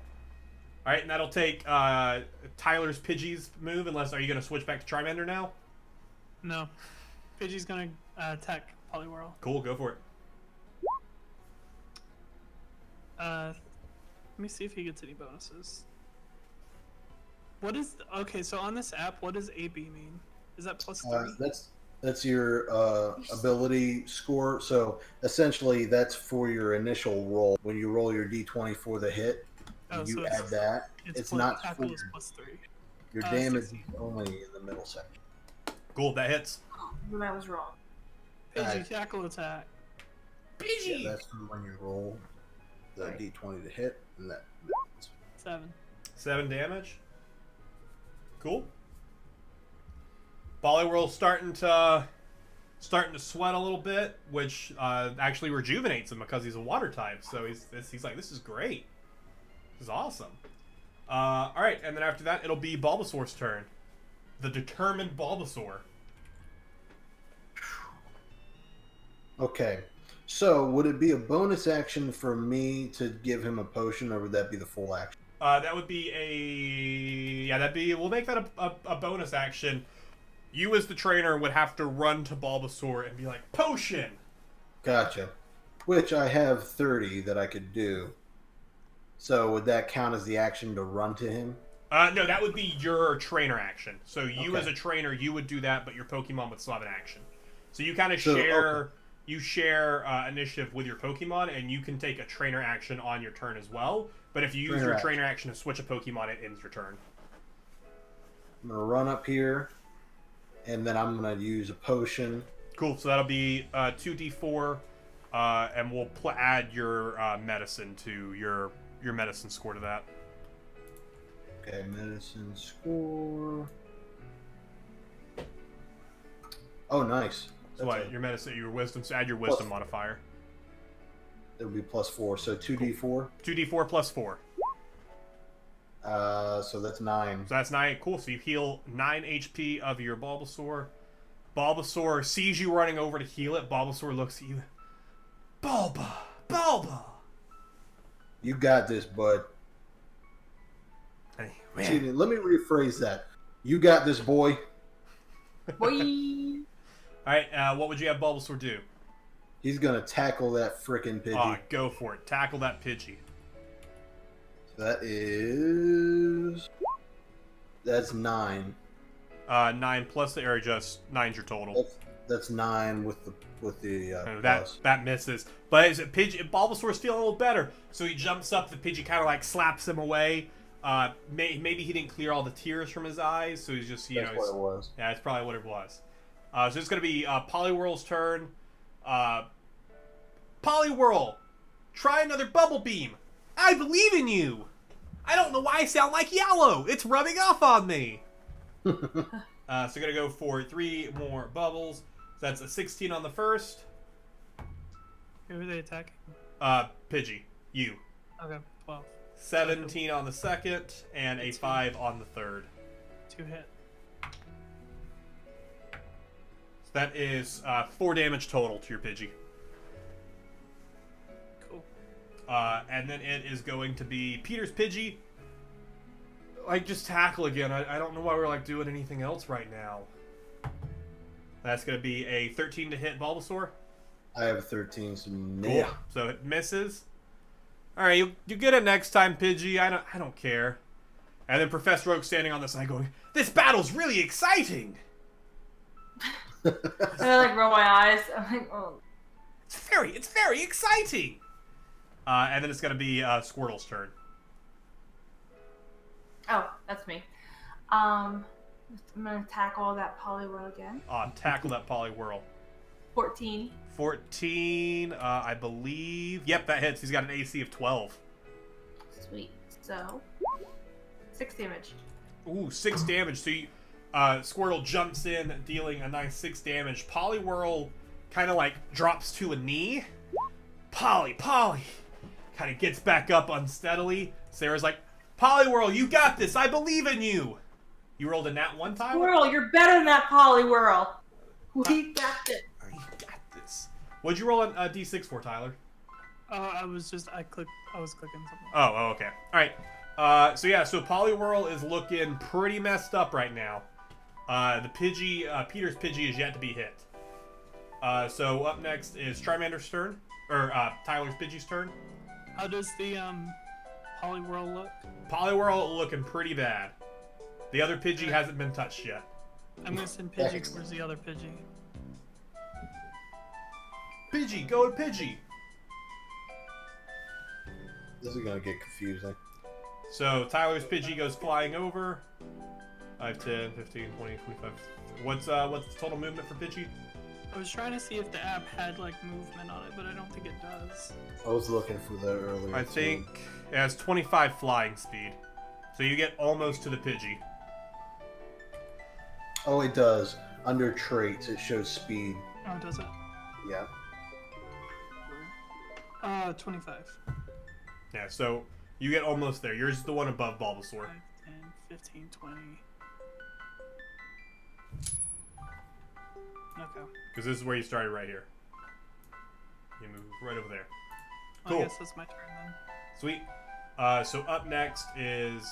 All right, and that'll take Tyler's Pidgey's move. Unless, are you gonna switch back to Charmander now? No, Pidgey's gonna attack Poliwhirl. Cool, go for it. Let me see if he gets any bonuses. What is okay? So on this app, what does AB mean? Is that plus 3? That's your ability score. So essentially, that's for your initial roll. When you roll your D20 for the hit, you so add that. It's not for is plus 3. your damage. 16. Is only in the middle section. Cool, that hits. Oh, I was wrong. Pidgey tackle attack. Pidgey. Yeah, that's when you roll the D20 to hit, and that. 7. 7 damage. Cool. Poliwhirl's starting to sweat a little bit, which actually rejuvenates him because he's a water type. So he's like, this is great. This is awesome. All right, and then after that, it'll be Bulbasaur's turn. The determined Bulbasaur. Okay, so would it be a bonus action for me to give him a potion, or would that be the full action? That would be we'll make that a bonus action. You as the trainer would have to run to Bulbasaur and be like, potion! Gotcha. Which I have 30 that I could do. So would that count as the action to run to him? No, that would be your trainer action. So you Okay. as a trainer, you would do that, but your Pokemon would still have an action. So you kind of share you share initiative with your Pokemon, and you can take a trainer action on your turn as well. But if you use your trainer action to switch a Pokemon, it ends your turn. I'm gonna run up here, and then I'm gonna use a potion. Cool. So that'll be 2d4, and we'll add your medicine to your medicine score to that. Okay, medicine score. Oh, nice. So what? Your medicine, your wisdom. So add your wisdom modifier. It'll be +4, so 2d4. 2d4 plus 4. So that's 9. So that's 9. Cool. So you heal 9 HP of your Bulbasaur. Bulbasaur sees you running over to heal it. Bulbasaur looks at you. Bulba. You got this, bud. Hey, Cheating. Let me rephrase that. You got this, boy. Boy. Alright, what would you have Bulbasaur do? He's gonna tackle that frickin' Pidgey. Ah, go for it. Tackle that Pidgey. That's 9. 9 plus the area, just 9's your total. That's 9 with the plus. That misses. But is it Bulbasaur's feeling a little better, so he jumps up. The Pidgey kind of like slaps him away. Maybe he didn't clear all the tears from his eyes, so he's just That's what it was. Yeah, that's probably what it was. So it's gonna be Poliwhirl's turn. Poliwhirl, try another Bubble Beam. I believe in you. I don't know why I sound like yellow. It's rubbing off on me. So gonna go for 3 more bubbles. So that's a 16 on the first. Who are they attacking? Pidgey, you. Okay, 12. 17 on the second, and a 5 on the third. 2 hit. So that is 4 damage total to your Pidgey. Cool. And then it is going to be Peter's Pidgey. Like, just tackle again. I don't know why we're, like, doing anything else right now. That's going to be a 13 to hit Bulbasaur. I have a 13, so Cool. yeah. So it misses. All right, you get it next time, Pidgey. I don't care. And then Professor Oak standing on the side going, "This battle's really exciting." And I like roll my eyes. I'm like, oh. It's very exciting. And then it's going to be Squirtle's turn. Oh, that's me. I'm gonna tackle that Poliwhirl again. Tackle that Poliwhirl. 14. 14, I believe. Yep, that hits. He's got an AC of 12. Sweet. So, 6 damage. Ooh, 6 damage. So Squirtle jumps in, dealing a nice 6 damage. Poliwhirl kind of like drops to a knee. Polly, kind of gets back up unsteadily. Sarah's like, "Poliwhirl, you got this. I believe in you." You rolled a nat 1 time? Squirrel, you're better than that Poliwhirl. We got it. You got this. What'd you roll a D6 for, Tyler? I was clicking something. Oh, okay. All right. So Poliwhirl is looking pretty messed up right now. The Peter's Pidgey is yet to be hit. So up next is Charmander's turn, or Tyler's Pidgey's turn. How does the Poliwhirl look? Poliwhirl looking pretty bad. The other Pidgey hasn't been touched yet. I'm gonna send Pidgey towards the other Pidgey. Pidgey, go to Pidgey. This is gonna get confusing. So Tyler's Pidgey goes flying over. 5, 10, 15, 20, 25. What's the total movement for Pidgey? I was trying to see if the app had like movement on it, but I don't think it does. I was looking for that earlier. I think it has 25 flying speed. So you get almost to the Pidgey. Oh, it does. Under traits, it shows speed. Oh, does it? Yeah. 25. Yeah, so you get almost there. Yours is the one above Bulbasaur. 5, 10, 15, 20. Okay. Because this is where you started right here. You move right over there. Well, Cool. I guess that's my turn then. Sweet. So up next is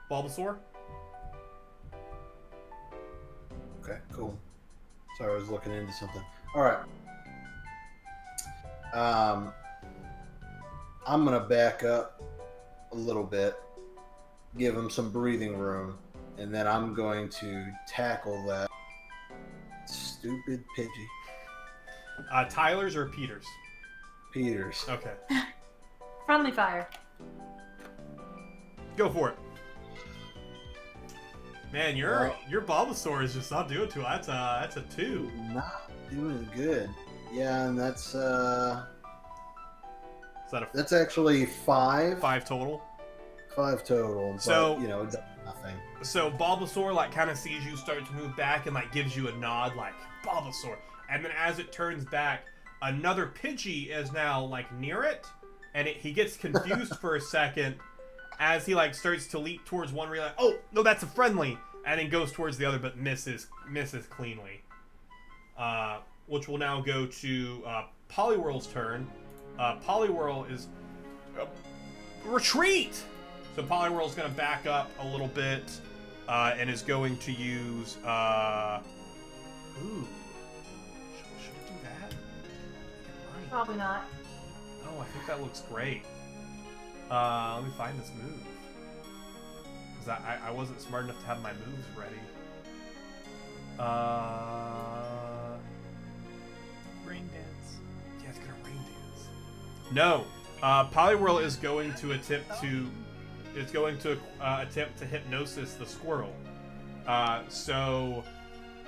Bulbasaur. Okay, cool. Sorry, I was looking into something. All right. I'm gonna back up a little bit, give him some breathing room, and then I'm going to tackle that stupid Pidgey. Tyler's or Peter's? Peters. Okay. Friendly fire. Go for it. Man, your Bulbasaur is just not doing too. That's a 2. Not doing good. Yeah, and that's Is that a that's actually 5. 5 total? 5 total. So but, you know, it does nothing. So Bulbasaur like kind of sees you start to move back and like gives you a nod like Bulbasaur, and then as it turns back, another Pidgey is now like near it, and he gets confused for a second as he like starts to leap towards one relay. Oh no, that's a friendly, and then goes towards the other but misses cleanly. Which will now go to Poliwhirl's turn. Poliwhirl is retreat. So Poliwhirl's going to back up a little bit and is going to use. Ooh, should I do that? Probably not. Oh, I think that looks great. Let me find this move because I wasn't smart enough to have my moves ready. Rain dance. Yeah, it's gonna rain dance. No, Poliwhirl is going to attempt to hypnosis the Squirtle. So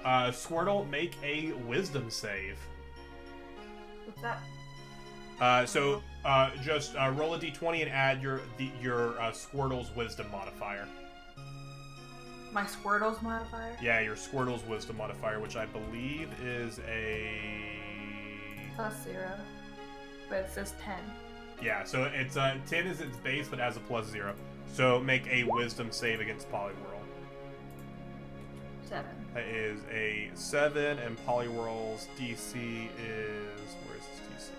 Squirtle, make a Wisdom save. What's that? Just roll a d20 and add your Squirtle's Wisdom modifier. My Squirtle's modifier? Yeah, your Squirtle's Wisdom modifier, which I believe is a +0. But it says 10. Yeah, so it's 10 is its base, but has a +0. So make a Wisdom save against Poliwhirl. 7. That is a 7, and Poliwhirl's DC is... Where's his DC?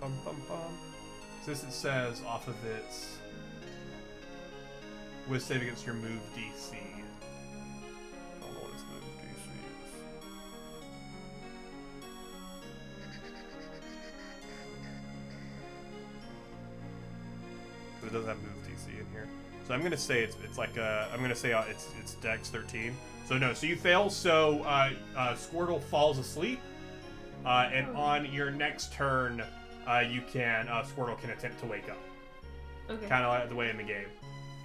Bum bum bum. This it says off of its Wiz save against your move DC. I don't know what its move DC is. Because it doesn't have move DC in here. So I'm gonna say it's like I'm gonna say it's Dex 13. So no, so you fail. So Squirtle falls asleep, and on your next turn, Squirtle can attempt to wake up. Okay. Kind of like the way in the game.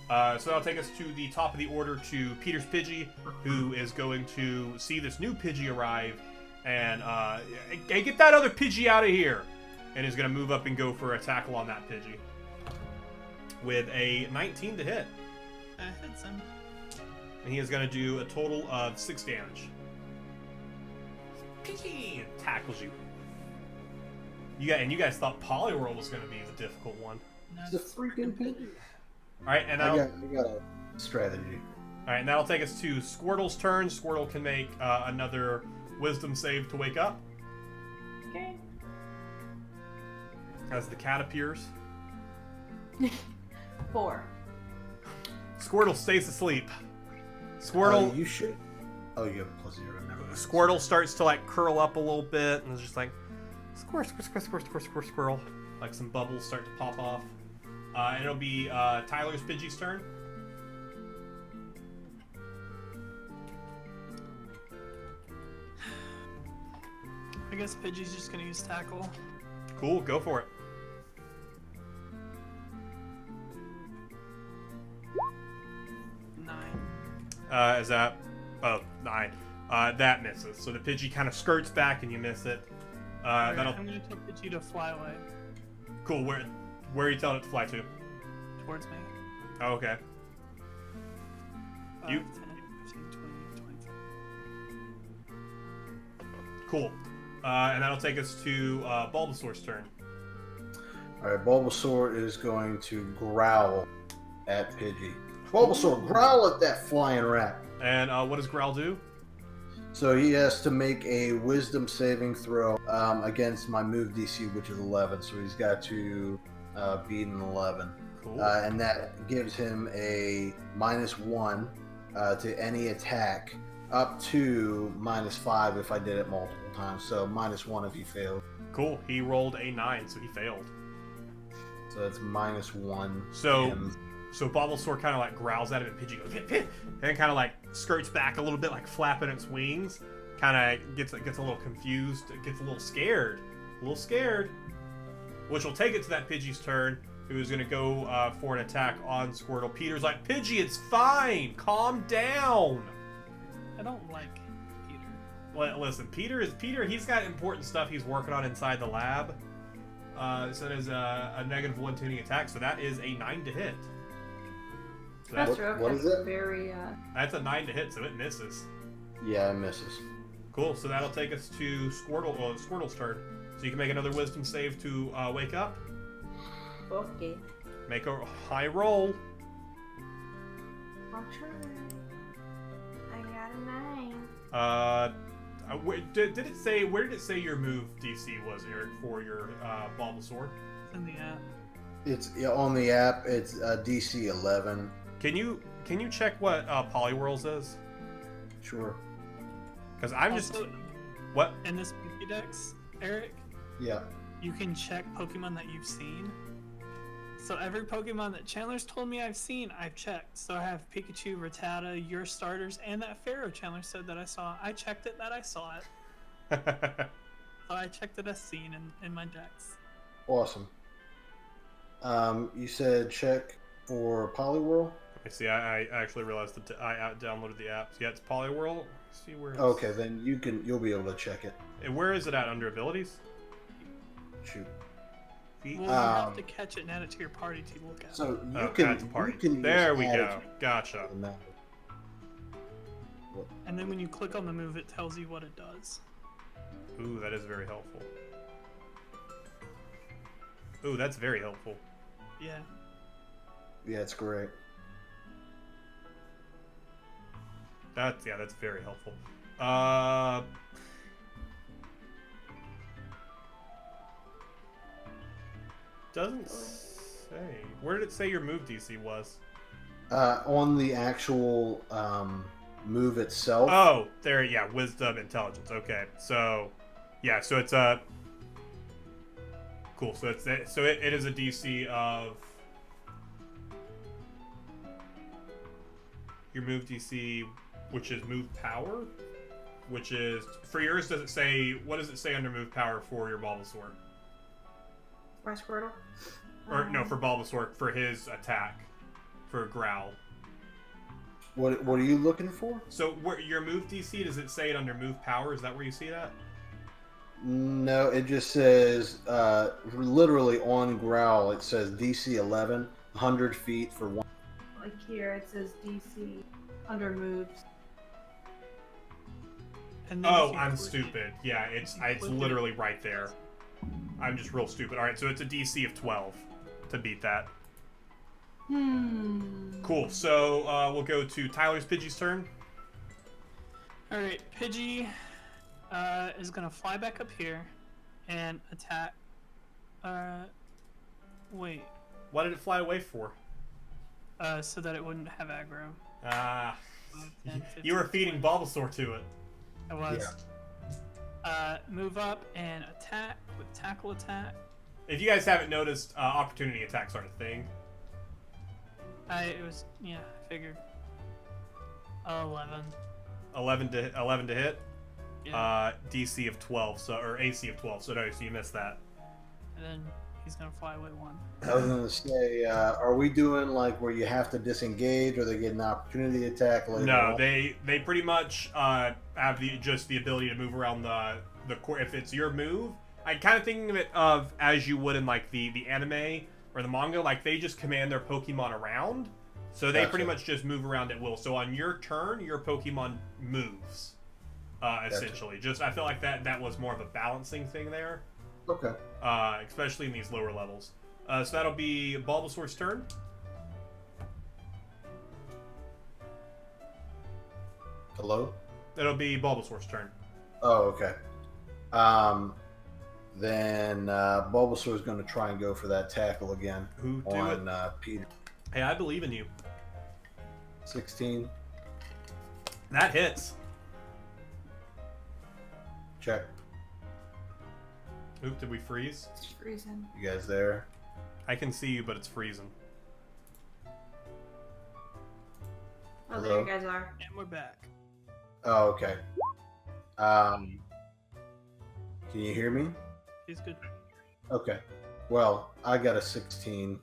So that'll take us to the top of the order to Peter's Pidgey, who is going to see this new Pidgey arrive and hey, get that other Pidgey out of here, and is gonna move up and go for a tackle on that Pidgey with a 19 to hit. I hit some. And he is going to do a total of 6 damage. Pidgey tackles you. You guys thought Poliwhirl was going to be the difficult one. No, It's a freaking Pidgey. All right, and I that'll, got a strategy. all right, and that'll take us to Squirtle's turn. Squirtle can make another Wisdom save to wake up Okay. as the cat appears. 4. Squirtle stays asleep. Squirtle. Oh, you should. Oh, you have +0. Never mind. Squirtle starts to like curl up a little bit and is just like squirrel. Like some bubbles start to pop off. And it'll be Tyler's Pidgey's turn. I guess Pidgey's just gonna use tackle. Cool, go for it. Is that... Oh, 9. That misses. So the Pidgey kind of skirts back and you miss it. Alright, That'll... I'm gonna tell Pidgey to fly away Cool, where are you telling it to fly to? towards me. Oh, okay. 5, You- 10, 15, 20, 25. Cool. And that'll take us to Bulbasaur's turn. Alright, Bulbasaur is going to growl at Pidgey. Bulbasaur, growl at that flying rat. And what does Growl do? So he has to make a Wisdom saving throw against my move DC, which is 11. So he's got to beat an 11. Cool. And that gives him a -1 to any attack, up to -5 if I did it multiple times. So -1 if he failed. Cool. He rolled a 9, so he failed. So that's -1. So, and So Bulbasaur kind of like growls at it, and Pidgey goes, "Pit, pit," and kind of like skirts back a little bit, like flapping its wings. Kind of gets a little confused, gets a little scared, which will take it to that Pidgey's turn, who is going to go for an attack on Squirtle. Peter's like, "Pidgey, it's fine. Calm down." I don't like Peter. Well, listen, Peter. He's got important stuff he's working on inside the lab. So there's a negative 1 tuning attack, so that is a 9 to hit. So That's what is it? Very. that's a 9 to hit, so it misses. Yeah, it misses. Cool. So that'll take us to Squirtle's turn. So you can make another Wisdom save to wake up. Okay. Make a high roll. I'll try. I got a 9. Did it say where did it say your move DC was, Eric, for your Bulbasaur? It's in the app. It's on the app. It's DC 11. Can you check what Poliwhirls is? Sure. Because I'm Also, just what? in this Pokédex, Eric, Yeah. you can check Pokemon that you've seen. So every Pokemon that Chandler's told me I've seen, I've checked. So I have Pikachu, Rattata, your starters, and that Pharaoh Chandler said that I saw. I checked it that I saw it. So I checked it as seen in my decks. Awesome. You said check for Poliwhirl? I see. I actually realized that I downloaded the app. Yeah, it's Poliwhirl. Let's see where. It's... Okay, then you'll be able to check it. And where is it at under abilities? Shoot. Feet? Well, you have to catch it and add it to your party to look at. So you add can. to party. You can There just we add go. it Gotcha. to the map. And then when you click on the move, it tells you what it does. Ooh, that is very helpful. Ooh, that's very helpful. Yeah. Yeah, it's great. That's very helpful. Doesn't say. Where did it say your move DC was? On the actual move itself. Oh, there. Yeah, Wisdom, Intelligence. Okay, so yeah, so it's a cool. So it is a DC of your move DC, which is move power, which is for yours. Does it say what does it say under move power for your Bulbasaur? My Squirtle. Or no, for Bulbasaur, for his attack, for Growl. What are you looking for? So where your move DC, does it say it under move power? Is that where you see that? No, it just says literally on Growl. It says DC 11, 100 feet for one. Like here, it says DC under moves. And then if Oh, you I'm click stupid. Yeah, it's click it. literally right there. I'm just real stupid. All right, so it's a DC of 12 to beat that. Cool. So we'll go to Tyler's Pidgey's turn. All right, Pidgey is gonna fly back up here and attack. Wait. What did it fly away for? So that it wouldn't have aggro. Ah, 10, you were 15, feeding Bulbasaur to it. I was. Move up and attack with tackle attack. If you guys haven't noticed, opportunity attacks aren't a thing. I figured. 11. 11 to hit. Yeah. DC of 12, or AC of 12. So no, so you missed that. And then he's gonna fly away 1. I was gonna say, are we doing like where you have to disengage, or they get an opportunity attack later? No, on? they pretty much have the ability to move around the core. If it's your move, I kind of thinking of it as you would in like the anime or the manga. Like they just command their Pokemon around, so they Gotcha. pretty much just move around at will. So on your turn, your Pokemon moves, essentially. Just I feel like that was more of a balancing thing there. Okay. Especially in these lower levels. So that'll be Bulbasaur's turn. Hello. It'll be Bulbasaur's turn. Oh, okay. Then Bulbasaur is going to try and go for that tackle again Who do on it? Peter. Hey, I believe in you. 16. That hits. Check. Oop, did we freeze? It's freezing. You guys there? I can see you, but it's freezing. Oh, there you guys are. And we're back. Oh, okay. Can you hear me? He's good. Okay. Well, I got a 16.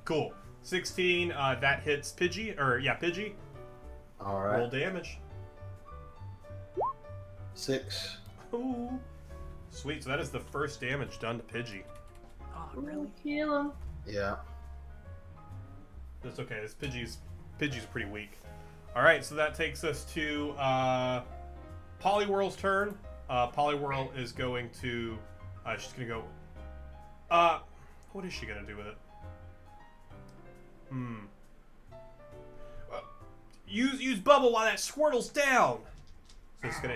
Cool. 16, that hits Pidgey. Pidgey. All right. Roll damage. 6. Ooh. Sweet, so that is the first damage done to Pidgey. Oh, really? Kill him. Yeah. That's okay, this Pidgey's pretty weak. Alright, so that takes us to Poliwhirl's turn. Poliwhirl is going to she's gonna go what is she gonna do with it? Use bubble while that Squirtle's down. So it's gonna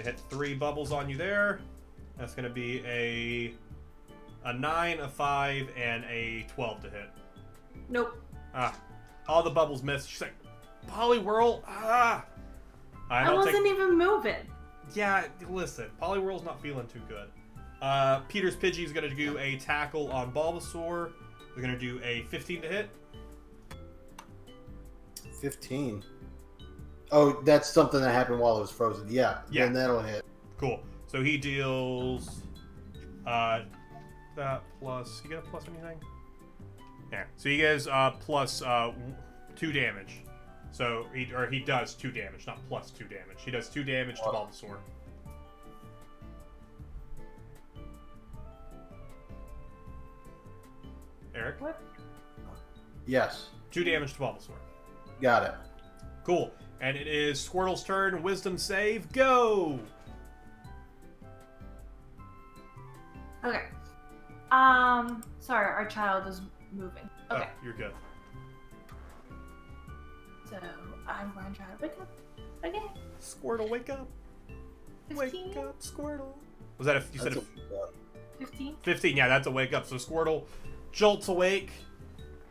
hit 3 bubbles on you there. That's gonna be a 9, a 5, and a 12 to hit. Nope. All the bubbles miss. She's like, Poliwhirl, I wasn't even moving. Yeah, listen, Poliwhirl's not feeling too good. Peter's Pidgey's gonna do a tackle on Bulbasaur. They're gonna do a 15 to hit. 15. Oh, that's something that happened while it was frozen. Yeah. Then that'll hit. Cool. So he deals that plus. You get a plus anything? Yeah. So he gets plus 2 damage. So he does 2 damage, not plus 2 damage. He does 2 damage to Bulbasaur. Eric? What? Yes. 2 damage to Bulbasaur. Got it. Cool. And it is Squirtle's turn. Wisdom save. Go! Okay. Sorry, our child is moving. Okay. Oh, you're good. So I'm going to try to wake up again. Squirtle, wake up. 15? Wake up, Squirtle. Was that you said 15? 15, yeah, that's a wake up. So Squirtle jolts awake.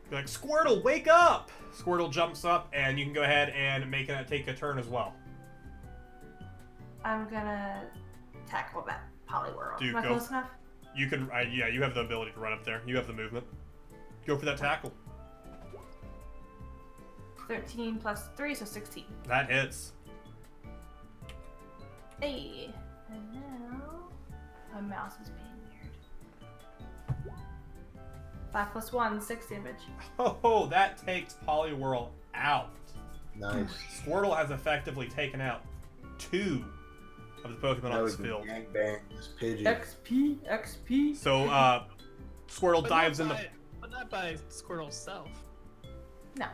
You're like, Squirtle, wake up! Squirtle jumps up, and you can go ahead and take a turn as well. I'm gonna tackle that Poliwhirl. Dude, Am I go. close enough? You can, you have the ability to run up there. You have the movement. Go for that tackle. 13 plus 3, so 16. That hits. Hey. And now my mouse is being weird. 5 plus 1, 6 damage. Oh, that takes Poliwhirl out. Nice. Squirtle has effectively taken out 2 of the Pokemon on this field. Gang bang this Pidgey. XP. So, Squirtle dives in the... But not by Squirtle's self. No,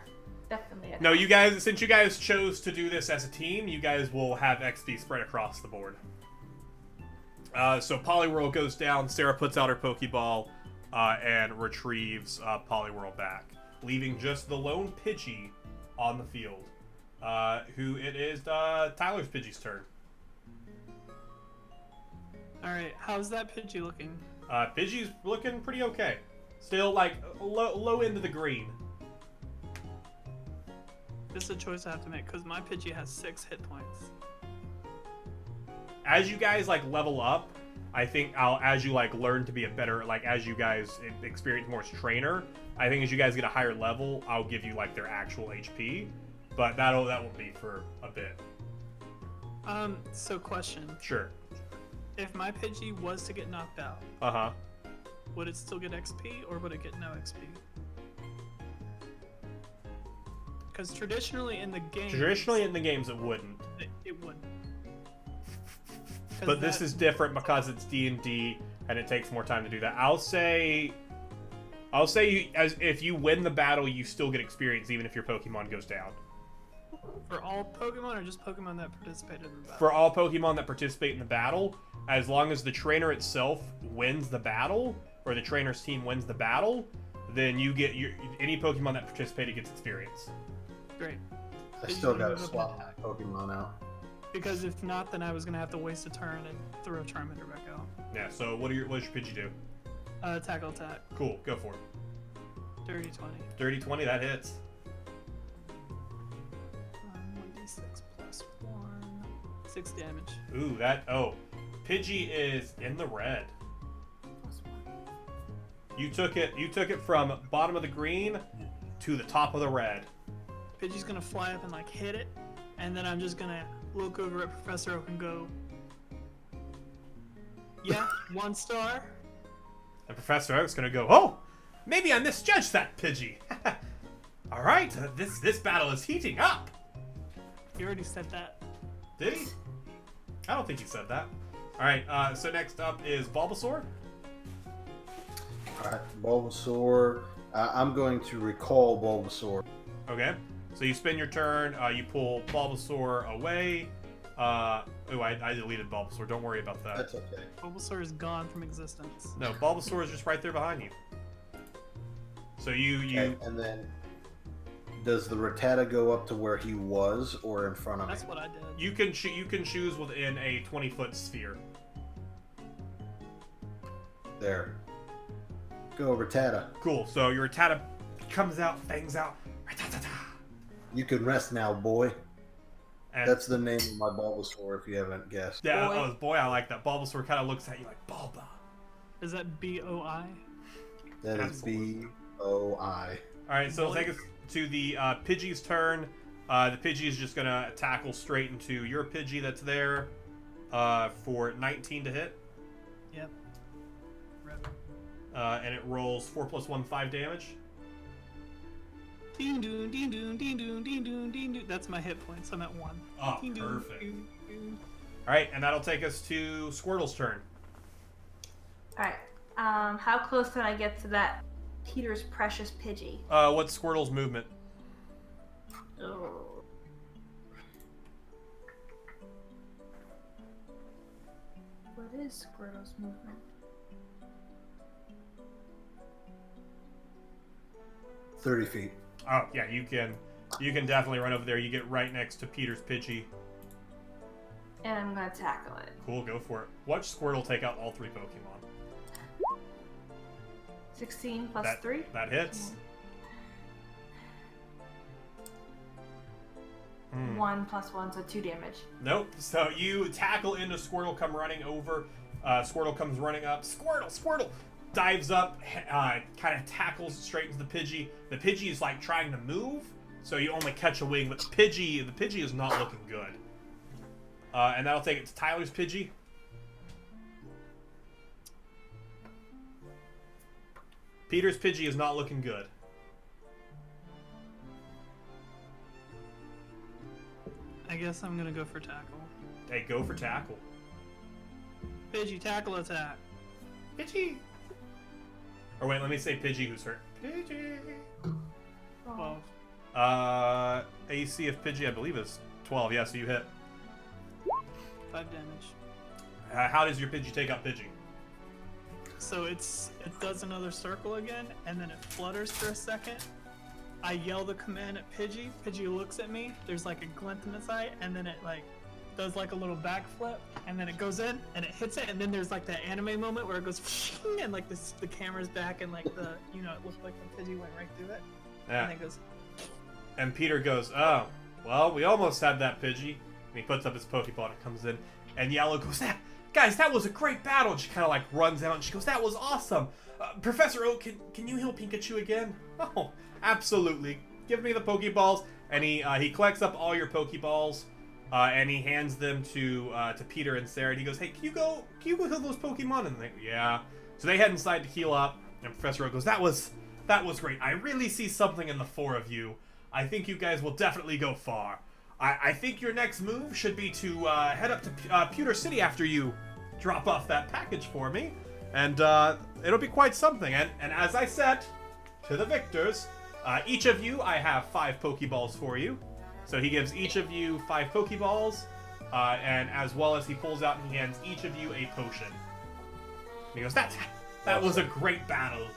definitely. No, you guys, since you guys chose to do this as a team, you guys will have XP spread across the board. So Poliwhirl goes down, Sarah puts out her Pokeball, and retrieves Poliwhirl back, leaving just the lone Pidgey on the field. Who it is Tyler's Pidgey's turn. Alright, how's that Pidgey looking? Pidgey's looking pretty okay. Still, like, low end of the green. This is a choice I have to make, because my Pidgey has 6 hit points. As you guys, like, level up, I think as you, like, learn to be a better, like, as you guys experience more as trainer, I think as you guys get a higher level, I'll give you, like, their actual HP. But that won't be for a bit. So question. Sure. If my Pidgey was to get knocked out, Uh-huh. would it still get XP, or would it get no XP? Because traditionally in the games... it wouldn't. It would. But this is different because it's D&D, and it takes more time to do that. I'll say if you win the battle, you still get experience even if your Pokemon goes down. For all Pokemon, or just Pokemon that participated in the battle? For all Pokemon that participate in the battle, as long as the trainer itself wins the battle, or the trainer's team wins the battle, then you get any Pokemon that participated gets experience. Great. I still gotta swap my Pokemon out. Because if not, then I was gonna have to waste a turn and throw a Charmander back out. Yeah, so what does your Pidgey do? Tackle attack. Cool, go for it. Dirty 20. Dirty 20, that hits. 1d6 plus 1. 6 damage. Ooh, Pidgey is in the red. Plus 1. You took it from bottom of the green to the top of the red. Pidgey's gonna fly up and like hit it, and then I'm just gonna look over at Professor Oak and go, yeah, 1 star. And Professor Oak's gonna go, oh, maybe I misjudged that Pidgey. All right, this battle is heating up. He already said that. Did he? I don't think he said that. All right, so next up is Bulbasaur. All right, Bulbasaur. I'm going to recall Bulbasaur. Okay, so you spend your turn. You pull Bulbasaur away. I deleted Bulbasaur. Don't worry about that. That's okay. Bulbasaur is gone from existence. No, Bulbasaur is just right there behind you. So you Okay, and then does the Rattata go up to where he was or in front of me? That's what I did. you can choose within a 20-foot sphere. There. Go, Rattata. Cool. So your Rattata comes out, fangs out. You can rest now, boy. And That's the name of my Bulbasaur, if you haven't guessed. yeah, Boy. boy, I like that. Bulbasaur kind of looks at you like Bulba. Is that B-O-I? That is Absolutely. B-O-I. All right, so it'll take us to the Pidgey's turn. The Pidgey is just gonna tackle straight into your Pidgey that's there for 19 to hit, Yep. Rip. and it rolls 4 + 1, 5 damage. Ding doon, ding doon, ding doon, ding doon, ding doon. That's my hit points. I'm at 1. Oh, Ding doon, perfect. ding doon. All right, and that'll take us to Squirtle's turn. All right. How close can I get to that Peter's precious Pidgey? What's Squirtle's movement? Oh. What is Squirtle's movement? 30 feet. Oh, yeah, you can definitely run over there. You get right next to Peter's Pidgey. And I'm gonna tackle it. Cool, go for it. Watch Squirtle take out all 3 Pokemon. 16 plus That 3? that hits. 1 + 1, so 2 damage. Nope. So you tackle into Squirtle, come running over. Squirtle comes running up. Squirtle dives up, kind of tackles straight into the Pidgey. The Pidgey is like trying to move, so you only catch a wing. But the Pidgey is not looking good. And that'll take it to Tyler's Pidgey. Peter's Pidgey is not looking good. I guess I'm gonna go for tackle. Hey, go for tackle. Pidgey, tackle attack. Pidgey. Or wait, let me say Pidgey who's hurt. Pidgey. 12. AC of Pidgey, I believe, is 12. Yeah, so you hit. 5 damage. How does your Pidgey take out Pidgey? So it does another circle again, and then it flutters for a second. I yell the command at Pidgey. Pidgey looks at me. There's like a glint in its eye, and then it like does like a little backflip, and then it goes in and it hits it, and then there's like that anime moment where it goes and like the camera's back, and like the it looked like the Pidgey went right through it, Yeah. and then it goes. And Peter goes, oh, well, we almost had that Pidgey. And he puts up his Pokeball and it comes in. And Yellow goes, guys, that was a great battle. And she kind of like runs out and she goes, that was awesome. Professor Oak, can you heal Pikachu again? Oh, absolutely. Give me the Pokeballs. And he collects up all your Pokeballs. And he hands them to Peter and Sarah. And he goes, hey, can you go heal those Pokemon? And they go, yeah. So they head inside to heal up. And Professor Oak goes, that was great. I really see something in the 4 of you. I think you guys will definitely go far. I think your next move should be to head up to Pewter City after you drop off that package for me. And it'll be quite something. And as I said to the victors, each of you, I have 5 Pokeballs for you. So he gives each of you 5 Pokeballs. And as well as he pulls out and he hands each of you a potion. And he goes, that was a great battle.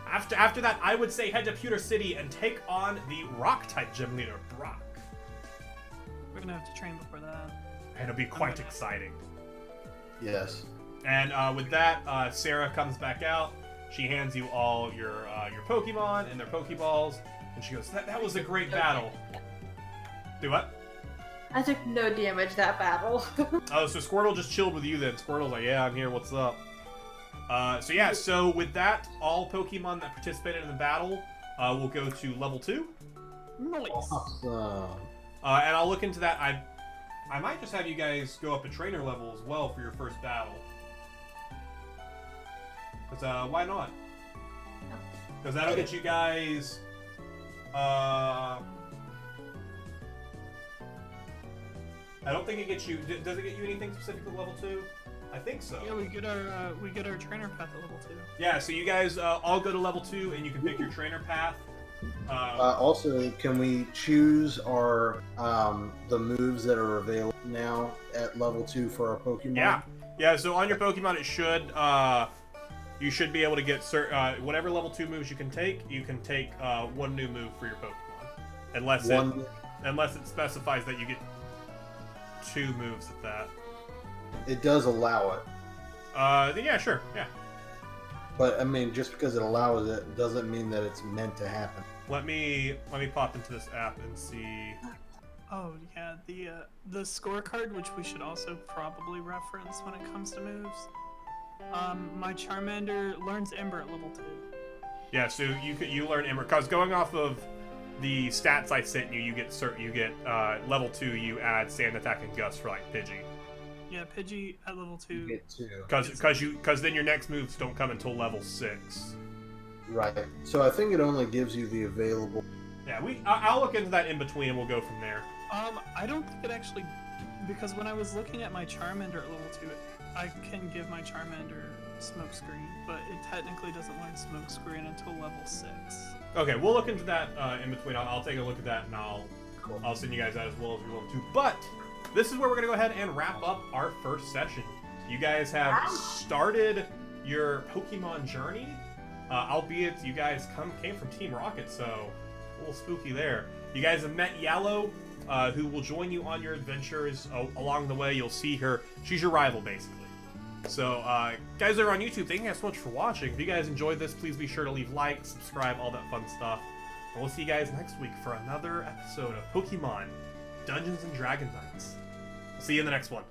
After that, I would say head to Pewter City and take on the Rock-type gym leader, Brock. We're gonna have to train before that. And it'll be quite exciting. Yes. And with that, Sarah comes back out. She hands you all your Pokemon and their Pokeballs. And she goes, that was a great battle. Do what? I took no damage that battle. Oh, so Squirtle just chilled with you then. Squirtle's like, yeah, I'm here, what's up? So yeah, so with that, all Pokemon that participated in the battle will go to level 2. Nice. Awesome. And I'll look into that. I might just have you guys go up a trainer level as well for your first battle. Because why not? Because that'll get you guys. I don't think it gets you. Does it get you anything specific at level 2? I think so. Yeah, we get our trainer path at level 2. Yeah, so you guys all go to level 2, and you can pick your trainer path. Also, can we choose our the moves that are available now at level 2 for our Pokemon? Yeah. So on your Pokemon, it should you should be able to get whatever level 2 moves you can take. You can take one new move for your Pokemon, unless it specifies that you get 2 moves at that. It does allow it. Then yeah, sure, yeah. But I mean, just because it allows it doesn't mean that it's meant to happen. Let me pop into this app and see. Oh yeah, the scorecard, which we should also probably reference when it comes to moves. My Charmander learns Ember at level 2. Yeah, so you learn Ember, because going off of the stats I sent you, you get level 2. You add Sand Attack and Gust for like Pidgey. Yeah, Pidgey at level 2. You get 2. Because then your next moves don't come until level 6. Right. So I think it only gives you the available. Yeah, I'll look into that in between, and we'll go from there. I don't think it actually, because when I was looking at my Charmander at level 2, I can give my Charmander Smokescreen, but it technically doesn't learn Smokescreen until level 6. Okay, we'll look into that in between. I'll take a look at that, and I'll send you guys that as well as your level 2. But this is where we're gonna go ahead and wrap up our first session. You guys have started your Pokemon journey, albeit you guys came from Team Rocket, so a little spooky there. You guys have met Yellow, who will join you on your adventures along the way. You'll see her; she's your rival, basically. So, guys that are on YouTube, thank you guys so much for watching. If you guys enjoyed this, please be sure to leave likes, subscribe, all that fun stuff. And we'll see you guys next week for another episode of Pokemon Dungeons and Dragonites. See you in the next one.